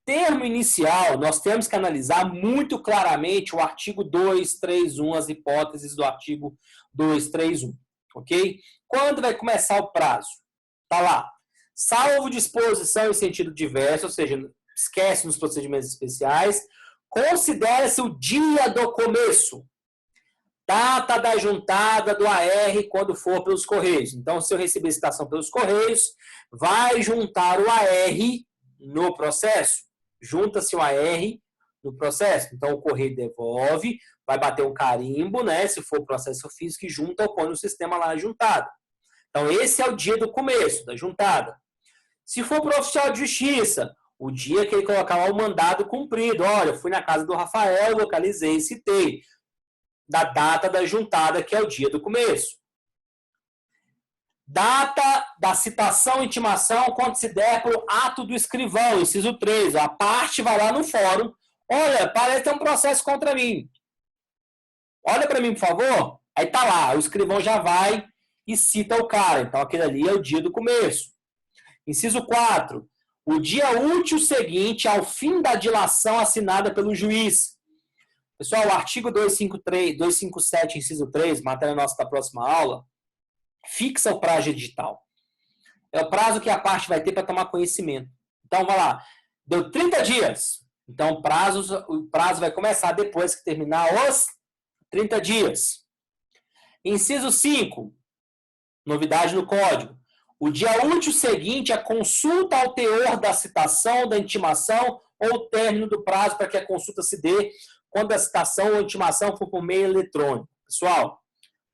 termo inicial, nós temos que analisar muito claramente o artigo 231, as hipóteses do artigo 231, ok? Quando vai começar o prazo? Tá lá. Salvo disposição em sentido diverso, ou seja, esquece nos procedimentos especiais, considera-se o dia do começo. Data da juntada do AR quando for pelos Correios. Então, se eu receber citação pelos Correios, vai juntar o AR no processo. Junta-se o AR no processo. Então, o Correio devolve, vai bater um carimbo, né? Se for processo físico, e junta ou põe no sistema lá juntado. Então, esse é o dia do começo, da juntada. Se for para o oficial de justiça, o dia que ele colocar lá o mandado cumprido. Olha, eu fui na casa do Rafael, localizei e citei. Da data da juntada, que é o dia do começo. Data da citação e intimação quando se der para o ato do escrivão, inciso 3. A parte vai lá no fórum. Olha, parece ter um processo contra mim. Olha para mim, por favor. Aí tá lá, o escrivão já vai e cita o cara. Então, aquele ali é o dia do começo. Inciso 4. O dia útil seguinte ao fim da dilação assinada pelo juiz. Pessoal, o artigo 257, inciso 3, matéria nossa da próxima aula, fixa o prazo edital. É o prazo que a parte vai ter para tomar conhecimento. Então, vai lá. Deu 30 dias. Então, o prazo vai começar depois que terminar os 30 dias. Inciso 5, novidade no código. O dia útil seguinte à consulta ao teor da citação, da intimação ou término do prazo para que a consulta se dê quando a citação ou intimação for por meio eletrônico. Pessoal,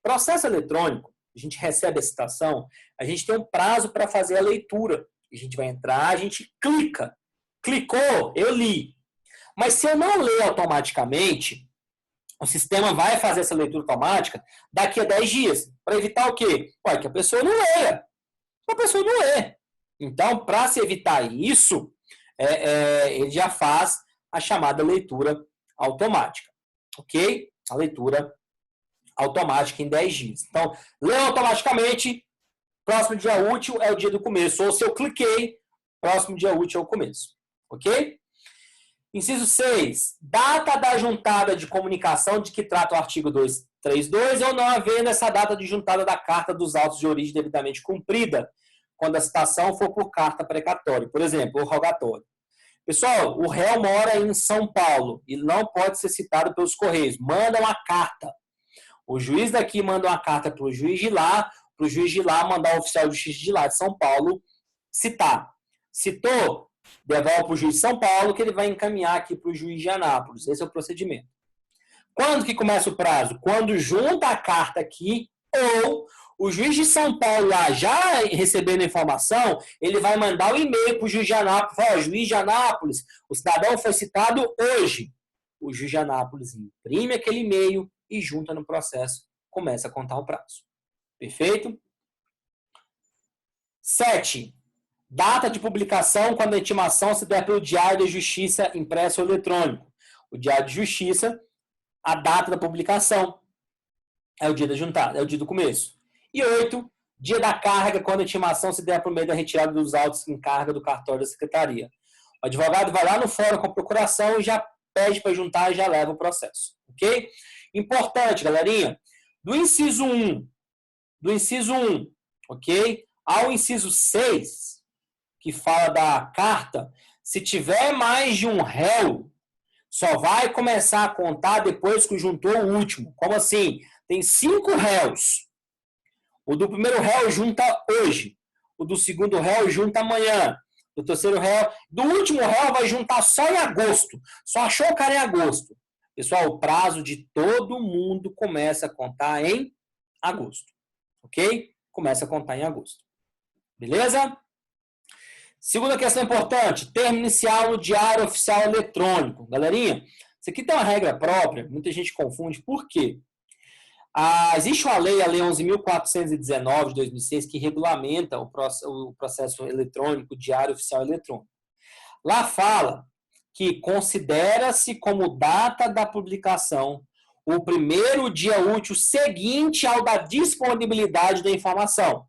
processo eletrônico, a gente recebe a citação, a gente tem um prazo para fazer a leitura. A gente vai entrar, a gente clica. Clicou, eu li. Mas se eu não ler automaticamente, o sistema vai fazer essa leitura automática daqui a 10 dias. Para evitar o quê? Ué, que a pessoa não leia. A pessoa não lê. Então, para se evitar isso, ele já faz a chamada leitura automática. Ok? A leitura automática em 10 dias. Então, leu automaticamente, próximo dia útil é o dia do começo. Ou se eu cliquei, próximo dia útil é o começo. Ok? Inciso 6. Data da juntada de comunicação de que trata o artigo 232 ou não havendo essa data de juntada da carta dos autos de origem devidamente cumprida, quando a citação for por carta precatória. Por exemplo, o rogatório. Pessoal, o réu mora em São Paulo e não pode ser citado pelos Correios. Manda uma carta. O juiz daqui manda uma carta para o juiz de lá mandar o oficial de justiça de lá, de São Paulo, citar. Citou, devolve para o juiz de São Paulo, que ele vai encaminhar aqui para o juiz de Anápolis. Esse é o procedimento. Quando que começa o prazo? Quando junta a carta aqui, ou o juiz de São Paulo lá, já recebendo a informação, ele vai mandar um e-mail para o juiz de Anápolis. Fala, juiz de Anápolis, o cidadão foi citado hoje. O juiz de Anápolis imprime aquele e-mail e junta no processo. Começa a contar o prazo. Perfeito? 7. Data de publicação quando a intimação se der pelo Diário da Justiça impresso ou eletrônico. O Diário de Justiça, a data da publicação é o dia da juntada, é o dia do começo. E 8, dia da carga, quando a intimação se der por meio da retirada dos autos em carga do cartório da secretaria. O advogado vai lá no fórum com a procuração e já pede para juntar e já leva o processo. Ok? Importante, galerinha, do inciso 1, ok? Ao inciso 6, que fala da carta, se tiver mais de um réu, só vai começar a contar depois que juntou o último. Como assim? Tem 5 réus. O do primeiro réu junta hoje. O do segundo réu junta amanhã. Do terceiro réu. Do último réu vai juntar só em agosto. Só achou o cara em agosto. Pessoal, o prazo de todo mundo começa a contar em agosto. Ok? Começa a contar em agosto. Beleza? Segunda questão importante. Termo inicial no Diário Oficial Eletrônico. Galerinha, isso aqui tem uma regra própria. Muita gente confunde. Por quê? Existe uma lei, a Lei 11.419 de 2006, que regulamenta o processo eletrônico, Diário Oficial Eletrônico. Lá fala que considera-se como data da publicação o primeiro dia útil seguinte ao da disponibilidade da informação.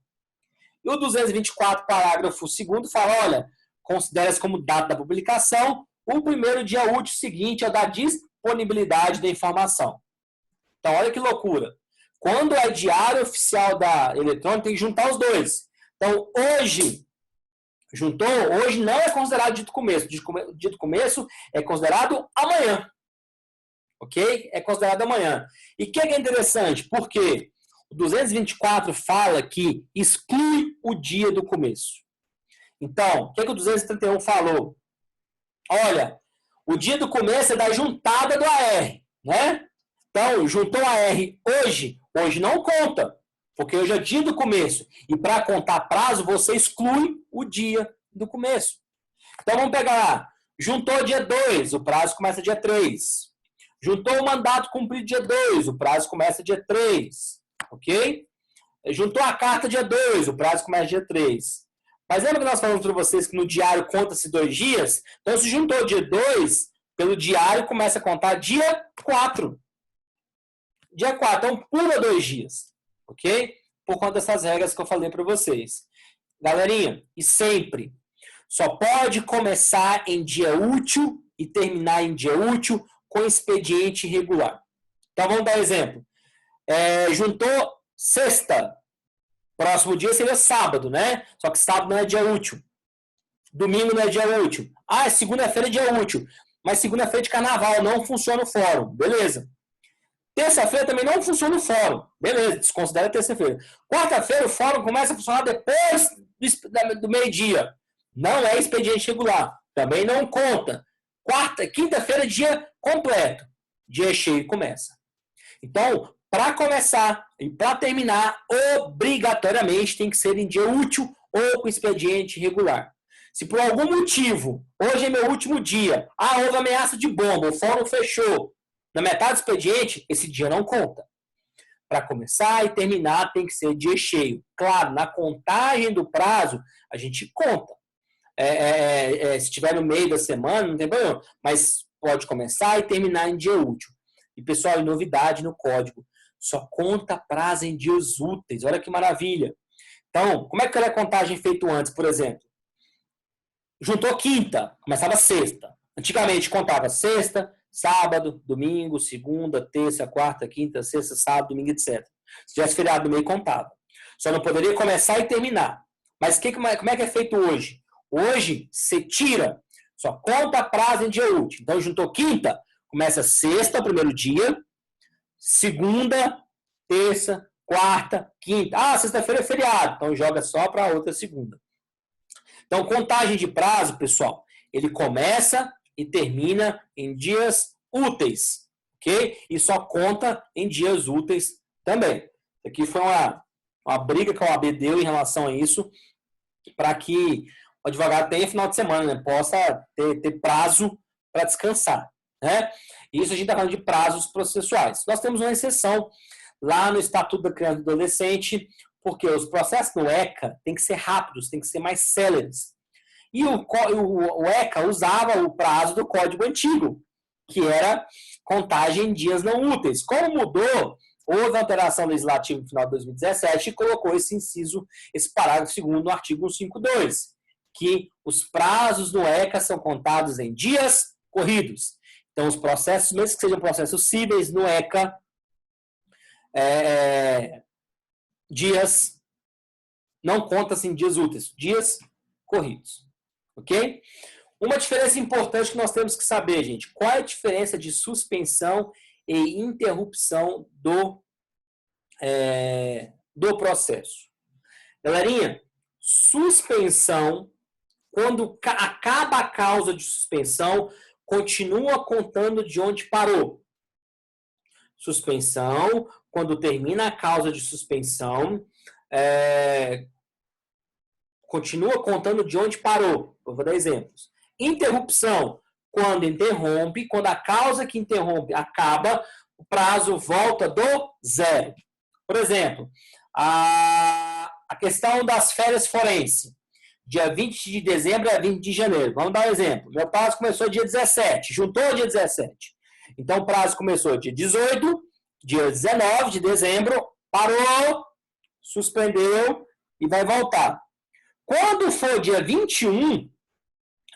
E o 224, parágrafo 2º, fala, olha, considera-se como data da publicação o primeiro dia útil seguinte ao da disponibilidade da informação. Então, olha que loucura. Quando é Diário Oficial da Eletrônica, tem que juntar os dois. Então, hoje, juntou, hoje não é considerado dito começo. Dito começo é considerado amanhã. Ok? É considerado amanhã. E o que é interessante? Porque o 224 fala que exclui o dia do começo. Então, o que o 231 falou? Olha, o dia do começo é da juntada do AR, né? Então, juntou a R hoje não conta, porque hoje é dia do começo. E para contar prazo, você exclui o dia do começo. Então, vamos pegar lá. Juntou dia 2, o prazo começa dia 3. Juntou o mandato cumprido dia 2, o prazo começa dia 3. Ok? Juntou a carta dia 2, o prazo começa dia 3. Mas lembra que nós falamos para vocês que no diário conta-se 2 dias? Então, se juntou dia 2, pelo diário começa a contar dia 4. Dia 4, então pula 2 dias, ok? Por conta dessas regras que eu falei para vocês. Galerinha, e sempre, só pode começar em dia útil e terminar em dia útil com expediente regular. Então, vamos dar um exemplo. Juntou sexta, próximo dia seria sábado, né? Só que sábado não é dia útil. Domingo não é dia útil. Segunda-feira é dia útil. Mas segunda-feira de carnaval, não funciona o fórum. Beleza. Terça-feira também não funciona o fórum. Beleza, desconsidera terça-feira. Quarta-feira o fórum começa a funcionar depois do meio-dia. Não é expediente regular. Também não conta. Quinta-feira, dia completo. Dia cheio começa. Então, para começar e para terminar, obrigatoriamente tem que ser em dia útil ou com expediente regular. Se por algum motivo, hoje é meu último dia, houve ameaça de bomba, o fórum fechou, na metade do expediente, esse dia não conta. Para começar e terminar, tem que ser dia cheio. Claro, na contagem do prazo, a gente conta. Se estiver no meio da semana, não tem problema. Mas pode começar e terminar em dia útil. E, pessoal, novidade no código. Só conta prazo em dias úteis. Olha que maravilha. Então, como é que era a contagem feita antes, por exemplo? Juntou quinta, começava sexta. Antigamente contava sexta, sábado, domingo, segunda, terça, quarta, quinta, sexta, sábado, domingo, etc. Se tivesse feriado no meio, contava. Só não poderia começar e terminar. Mas como é que é feito hoje? Hoje, você tira, só conta prazo em dia útil. Então, juntou quinta, começa sexta, o primeiro dia, segunda, terça, quarta, quinta. Sexta-feira é feriado, então joga só para a outra segunda. Então, contagem de prazo, pessoal, ele começa e termina em dias úteis, ok? E só conta em dias úteis também. Isso aqui foi uma briga que a OAB deu em relação a isso, para que o advogado tenha final de semana, né? Possa ter prazo para descansar, né? Isso a gente está falando de prazos processuais. Nós temos uma exceção lá no Estatuto da Criança e do Adolescente, porque os processos no ECA têm que ser rápidos, têm que ser mais céleres. E o ECA usava o prazo do Código Antigo, que era contagem em dias não úteis. Como mudou, houve alteração legislativa no final de 2017 e colocou esse inciso, esse parágrafo 2º no artigo 152, que os prazos no ECA são contados em dias corridos. Então, os processos, mesmo que sejam processos cíveis, no ECA dias, não conta-se em dias úteis, dias corridos. Ok? Uma diferença importante que nós temos que saber, gente, qual é a diferença de suspensão e interrupção do processo? Galerinha, suspensão, quando acaba a causa de suspensão, continua contando de onde parou. Suspensão, quando termina a causa de suspensão, continua contando de onde parou. Eu vou dar exemplos. Interrupção, quando interrompe, quando a causa que interrompe acaba, o prazo volta do zero. Por exemplo, a questão das férias forenses. Dia 20 de dezembro a 20 de janeiro. Vamos dar um exemplo. Meu prazo começou dia 17, juntou dia 17. Então, o prazo começou dia 18, dia 19 de dezembro, parou, suspendeu e vai voltar. Quando for dia 21,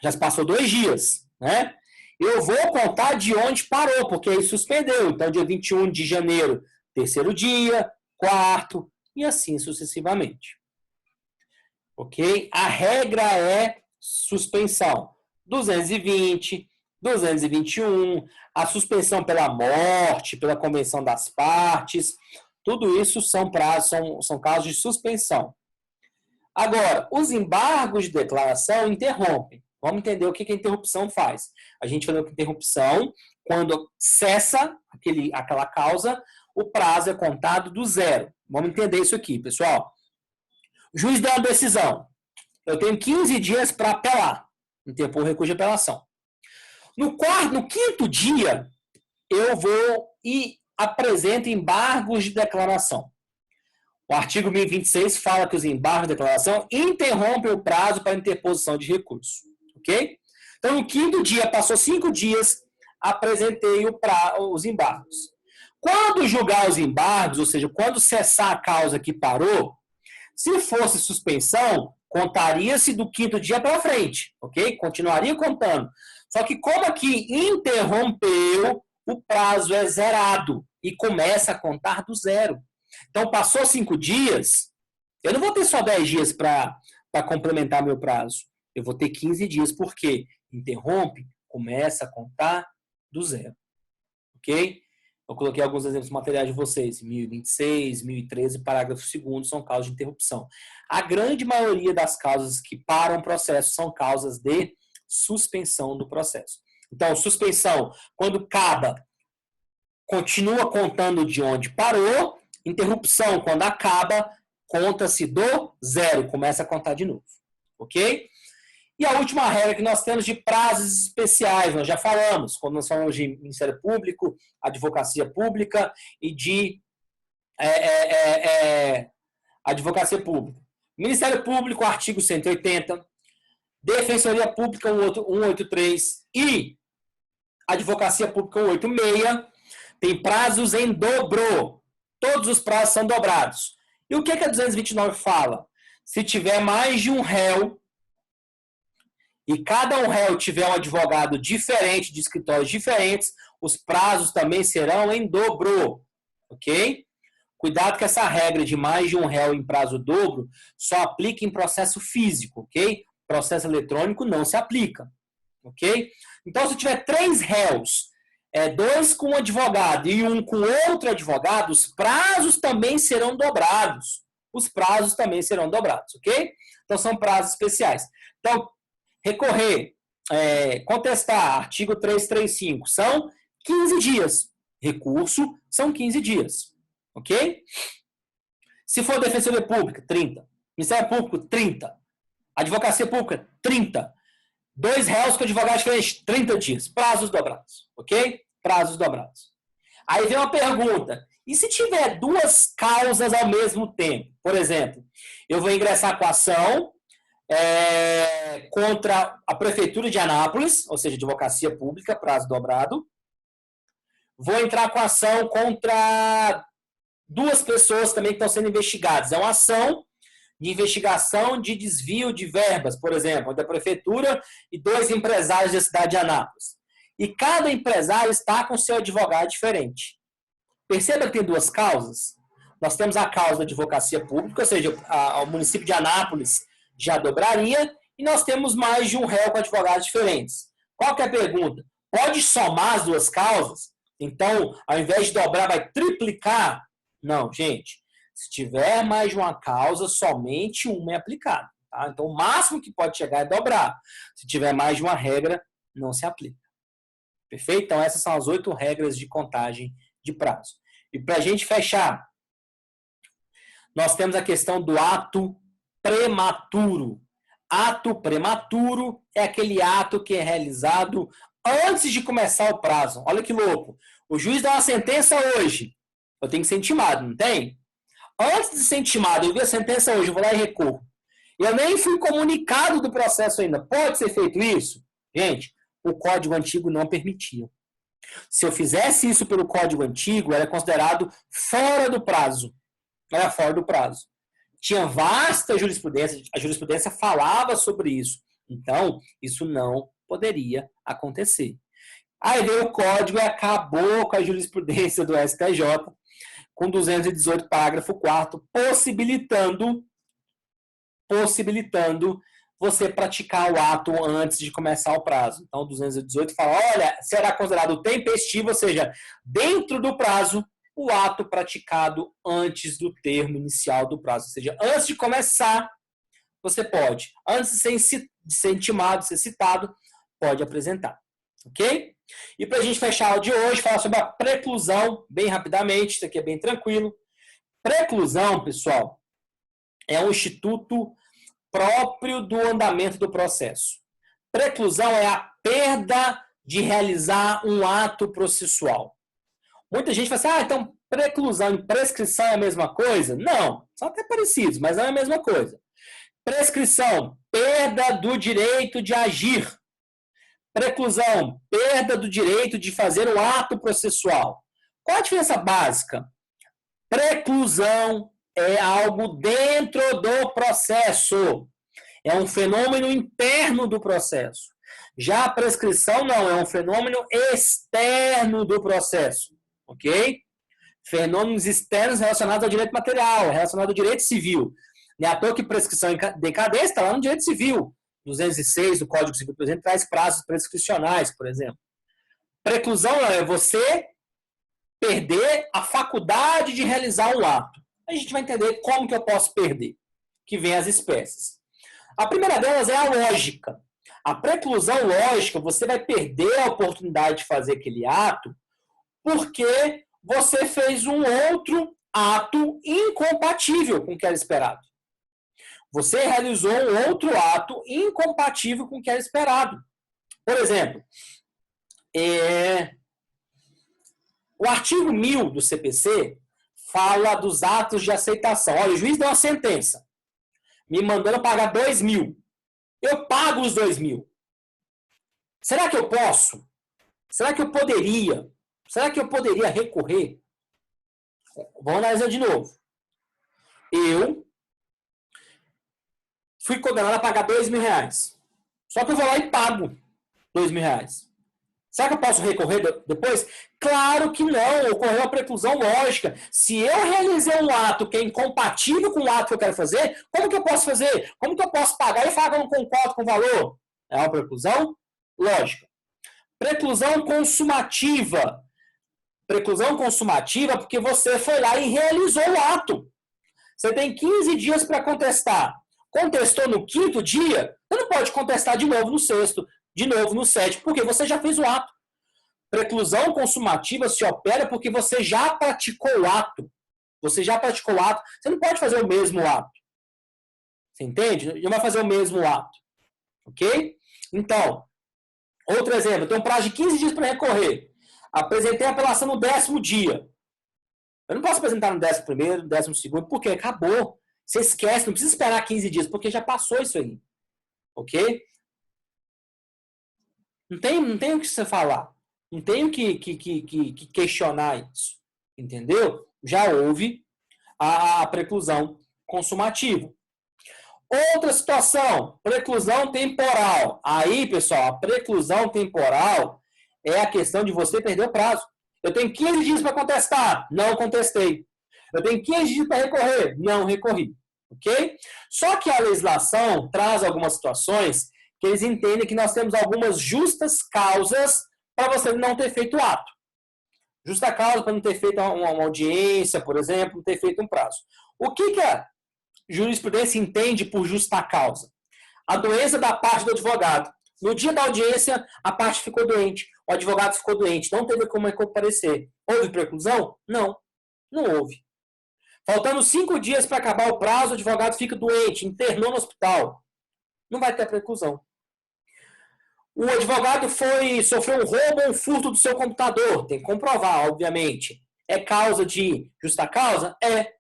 já se passou 2 dias, né? Eu vou contar de onde parou, porque aí suspendeu. Então, dia 21 de janeiro, terceiro dia, quarto, e assim sucessivamente. Ok? A regra é suspensão. 220, 221, a suspensão pela morte, pela convenção das partes, tudo isso são casos de suspensão. Agora, os embargos de declaração interrompem. Vamos entender o que a interrupção faz. A gente falou que interrupção, quando cessa aquela causa, o prazo é contado do zero. Vamos entender isso aqui, pessoal. O juiz deu uma decisão. Eu tenho 15 dias para apelar, interpor recurso de apelação. No quinto dia, eu vou e apresento embargos de declaração. O artigo 1026 fala que os embargos de declaração interrompem o prazo para interposição de recurso. Ok? Então, no quinto dia, passou 5 dias, apresentei os embargos. Quando julgar os embargos, ou seja, quando cessar a causa que parou, se fosse suspensão, contaria-se do quinto dia para frente, ok? Continuaria contando. Só que como aqui interrompeu, o prazo é zerado e começa a contar do zero. Então, passou 5 dias, eu não vou ter só 10 dias para complementar meu prazo. Eu vou ter 15 dias, porque interrompe, começa a contar do zero. Ok? Eu coloquei alguns exemplos materiais de vocês. 1026, 1013, parágrafo 2º, são causas de interrupção. A grande maioria das causas que param o processo são causas de suspensão do processo. Então, suspensão, quando acaba, continua contando de onde parou. Interrupção, quando acaba, conta-se do zero, começa a contar de novo. Ok? E a última regra que nós temos de prazos especiais, nós já falamos, quando nós falamos de Ministério Público, Advocacia Pública e de Advocacia Pública. Ministério Público, artigo 180, Defensoria Pública 183 e Advocacia Pública 186, tem prazos em dobro. Todos os prazos são dobrados. E o que a 229 fala? Se tiver mais de um réu, e cada um réu tiver um advogado diferente, de escritórios diferentes, os prazos também serão em dobro. Ok? Cuidado que essa regra de mais de um réu em prazo dobro só aplica em processo físico, ok? Processo eletrônico não se aplica. Ok? Então, se tiver 3 réus, 2 com um advogado e 1 com outro advogado, os prazos também serão dobrados. Os prazos também serão dobrados, ok? Então, são prazos especiais. Então, recorrer, contestar, artigo 335, são 15 dias. Recurso, são 15 dias. Ok? Se for Defensoria Pública, 30. Ministério Público, 30. Advocacia Pública, 30. 2 réus com advogado diferente, 30 dias. Prazos dobrados. Ok? Prazos dobrados. Aí vem uma pergunta. E se tiver 2 causas ao mesmo tempo? Por exemplo, eu vou ingressar com a ação contra a Prefeitura de Anápolis, ou seja, Advocacia Pública, prazo dobrado. Vou entrar com a ação contra 2 pessoas também que estão sendo investigadas. É uma ação de investigação de desvio de verbas, por exemplo, da Prefeitura e 2 empresários da cidade de Anápolis. E cada empresário está com seu advogado diferente. Perceba que tem duas causas. Nós temos a causa da advocacia pública, ou seja, o município de Anápolis já dobraria, e nós temos mais de um réu com advogados diferentes. Qual que é a pergunta? Pode somar as duas causas? Então, ao invés de dobrar, vai triplicar? Não, gente. Se tiver mais de uma causa, somente uma é aplicada. Tá? Então, o máximo que pode chegar é dobrar. Se tiver mais de uma regra, não se aplica. Perfeito? Então, essas são as 8 regras de contagem de prazo. E para a gente fechar, nós temos a questão do ato prematuro. Ato prematuro é aquele ato que é realizado antes de começar o prazo. Olha que louco. O juiz dá uma sentença hoje. Eu tenho que ser intimado, não tem? Antes de ser intimado, eu vi a sentença hoje, eu vou lá e recorro. Eu nem fui comunicado do processo ainda. Pode ser feito isso? Gente, o Código Antigo não permitia. Se eu fizesse isso pelo Código Antigo, era considerado fora do prazo. Era fora do prazo. Tinha vasta jurisprudência, a jurisprudência falava sobre isso. Então, isso não poderia acontecer. Aí veio o Código e acabou com a jurisprudência do STJ, com 218, parágrafo 4º, possibilitando você praticar o ato antes de começar o prazo. Então, 218 fala, olha, será considerado tempestivo, ou seja, dentro do prazo, o ato praticado antes do termo inicial do prazo. Ou seja, antes de começar, você pode. Antes de ser intimado, de ser citado, pode apresentar. Ok? E para a gente fechar o de hoje, falar sobre a preclusão, bem rapidamente, isso aqui é bem tranquilo. Preclusão, pessoal, é um instituto próprio do andamento do processo. Preclusão é a perda de realizar um ato processual. Muita gente fala assim, então preclusão e prescrição é a mesma coisa? Não, são até parecidos, mas não é a mesma coisa. Prescrição, perda do direito de agir. Preclusão, perda do direito de fazer um ato processual. Qual a diferença básica? Preclusão é algo dentro do processo. É um fenômeno interno do processo. Já a prescrição não, é um fenômeno externo do processo. Ok? Fenômenos externos relacionados ao direito material, relacionados ao direito civil. Não é à toa que prescrição em decadência está lá no direito civil. 206 do Código Civil, por exemplo, traz prazos prescricionais, por exemplo. Preclusão é você perder a faculdade de realizar um ato. A gente vai entender como que eu posso perder, que vem as espécies. A primeira delas é a lógica. A preclusão lógica, você vai perder a oportunidade de fazer aquele ato porque você fez um outro ato incompatível com o que era esperado. Você realizou um outro ato incompatível com o que era esperado. Por exemplo, o artigo 1000 do CPC fala dos atos de aceitação. Olha, o juiz deu uma sentença, me mandando pagar 2.000. Eu pago os 2.000. Será que eu posso? Será que eu poderia? Será que eu poderia recorrer? Vamos analisar de novo. Eu fui condenado a pagar 2.000 reais. Só que eu vou lá e pago 2.000 reais. Será que eu posso recorrer depois? Claro que não. Ocorreu a preclusão lógica. Se eu realizei um ato que é incompatível com o ato que eu quero fazer, como que eu posso fazer? Como que eu posso pagar e falar que eu não concordo com o valor? É uma preclusão lógica. Preclusão consumativa. Preclusão consumativa porque você foi lá e realizou o ato. Você tem 15 dias para contestar. Contestou no 5º dia, você não pode contestar de novo no 6º, de novo no 7º, porque você já fez o ato. Preclusão consumativa se opera porque você já praticou o ato. Você já praticou o ato. Você não pode fazer o mesmo ato. Você entende? Já vai fazer o mesmo ato. Ok? Então, outro exemplo. Eu tenho um prazo de 15 dias para recorrer. Apresentei a apelação no 10º dia. Eu não posso apresentar no 11º, no 12º, porque acabou. Você esquece, não precisa esperar 15 dias, porque já passou isso aí. Ok? Não tem o que você falar. Não tem o que questionar isso. Entendeu? Já houve a preclusão consumativa. Outra situação, preclusão temporal. Aí, pessoal, a preclusão temporal é a questão de você perder o prazo. Eu tenho 15 dias para contestar. Não contestei. Eu tenho 15 dias para recorrer. Não recorri. Ok? Só que a legislação traz algumas situações que eles entendem que nós temos algumas justas causas para você não ter feito o ato. Justa causa para não ter feito uma audiência, por exemplo, não ter feito um prazo. O que a jurisprudência entende por justa causa? A doença da parte do advogado. No dia da audiência, a parte ficou doente, o advogado ficou doente, não teve como comparecer. Houve preclusão? Não, não houve. Faltando 5 dias para acabar o prazo, o advogado fica doente, internou no hospital. Não vai ter preclusão. O advogado sofreu um roubo ou um furto do seu computador. Tem que comprovar, obviamente. É causa de justa causa? É.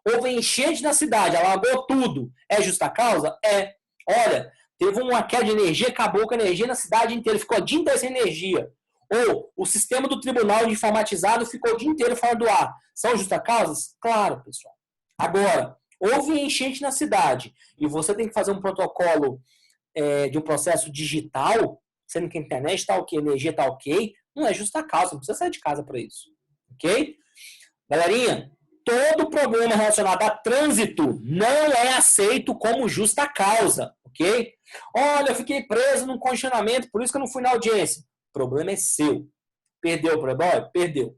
Houve enchente na cidade, alagou tudo. É justa causa? É. Olha, teve uma queda de energia, acabou com a energia na cidade inteira, ficou o dia inteiro sem energia. Ou o sistema do tribunal informatizado ficou o dia inteiro fora do ar. São justas causas? Claro, pessoal. Agora, houve enchente na cidade e você tem que fazer um protocolo de um processo digital, sendo que a internet está ok, a energia está ok, não é justa causa, não precisa sair de casa para isso. Ok? Galerinha, todo problema relacionado a trânsito não é aceito como justa causa. Ok? Olha, eu fiquei preso num congestionamento, por isso que eu não fui na audiência. O problema é seu. Perdeu o problema? Perdeu.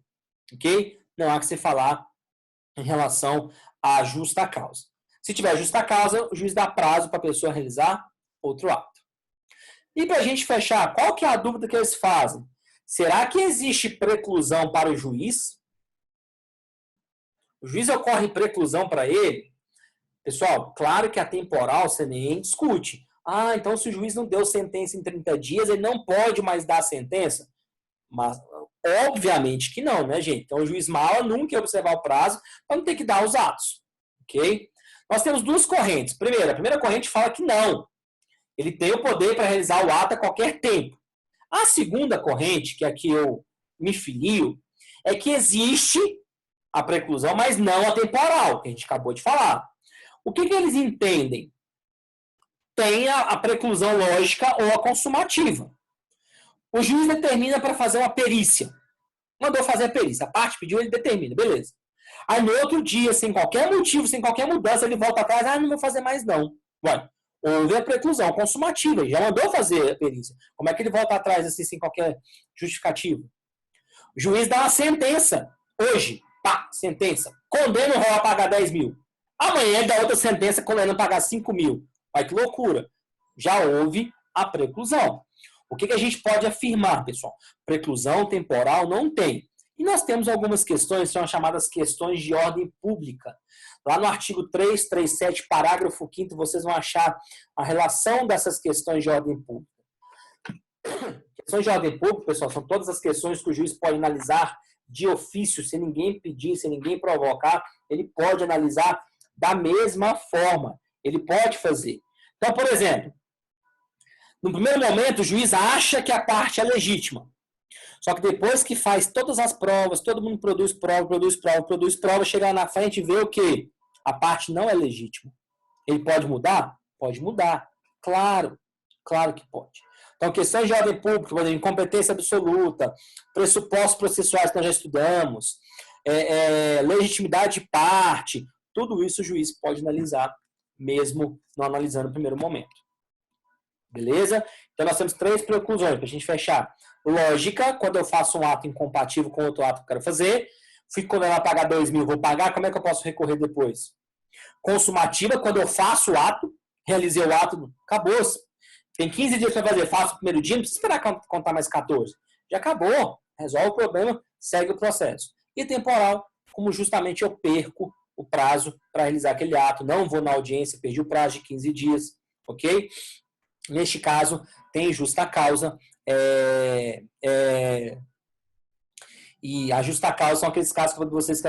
Ok? Não há que se falar em relação à justa causa. Se tiver justa causa, o juiz dá prazo para a pessoa realizar outro ato. E para a gente fechar, qual que é a dúvida que eles fazem? Será que existe preclusão para o juiz? O juiz ocorre preclusão para ele? Pessoal, claro que a temporal você nem discute. Ah, então se o juiz não deu sentença em 30 dias, ele não pode mais dar a sentença? Mas, obviamente que não, né, gente? Então o juiz mala nunca ia observar o prazo para não ter que dar os atos. Ok? Nós temos duas correntes. A primeira corrente fala que não. Ele tem o poder para realizar o ato a qualquer tempo. A segunda corrente, que é a que eu me filio, é que existe a preclusão, mas não a temporal, que a gente acabou de falar. O que eles entendem? Tem a preclusão lógica ou a consumativa. O juiz determina para fazer uma perícia. Mandou fazer a perícia. A parte pediu, ele determina. Beleza. Aí no outro dia, sem qualquer motivo, sem qualquer mudança, ele volta atrás. Ah, não vou fazer mais não. Vai. Houve a preclusão consumativa. Ele já mandou fazer a perícia. Como é que ele volta atrás assim, sem qualquer justificativa? O juiz dá uma sentença. Hoje, pá, sentença. Condena o réu a pagar 10 mil. Amanhã ele dá outra sentença condenando a pagar 5 mil. Olha que loucura. Já houve a preclusão. O que a gente pode afirmar, pessoal? Preclusão temporal não tem. E nós temos algumas questões, que são as chamadas questões de ordem pública. Lá no artigo 337, parágrafo 5º, vocês vão achar a relação dessas questões de ordem pública. Questões de ordem pública, pessoal, são todas as questões que o juiz pode analisar de ofício, sem ninguém pedir, sem ninguém provocar, ele pode analisar da mesma forma. Ele pode fazer. Então, por exemplo, no primeiro momento, o juiz acha que a parte é legítima. Só que depois que faz todas as provas, todo mundo produz prova, chega lá na frente e vê o quê? A parte não é legítima. Ele pode mudar? Pode mudar. Claro, claro que pode. Então, questões de ordem pública, por exemplo, incompetência absoluta, pressupostos processuais que nós já estudamos, legitimidade de parte, tudo isso o juiz pode analisar, mesmo não analisando no primeiro momento. Beleza? Então, nós temos 3 preclusões para a gente fechar. Lógica, quando eu faço um ato incompatível com outro ato que eu quero fazer, fui condenado a pagar 2 mil, vou pagar, como é que eu posso recorrer depois? Consumativa, quando eu faço o ato, realizei o ato, acabou. Tem 15 dias para fazer, faço o primeiro dia, não precisa esperar contar mais 14. Já acabou, resolve o problema, segue o processo. E temporal, como justamente eu perco o prazo para realizar aquele ato, não vou na audiência, perdi o prazo de 15 dias, ok? Neste caso, tem justa causa. E a justa causa são aqueles casos que vocês que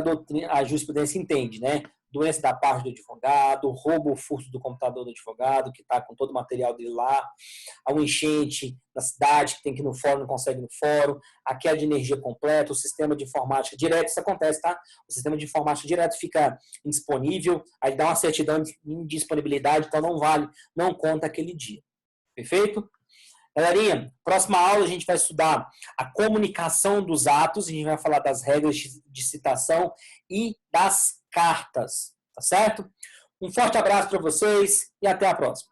a jurisprudência entende, né? Doença da parte do advogado, roubo ou furto do computador do advogado, que está com todo o material dele lá, a enchente na cidade, que tem que ir no fórum, não consegue ir no fórum, a queda de energia completa, o sistema de informática direto, isso acontece, tá? O sistema de informática direto fica indisponível, aí dá uma certidão de indisponibilidade, então não vale, não conta aquele dia. Perfeito? Galerinha, próxima aula a gente vai estudar a comunicação dos atos, a gente vai falar das regras de citação e das cartas, tá certo? Um forte abraço para vocês e até a próxima.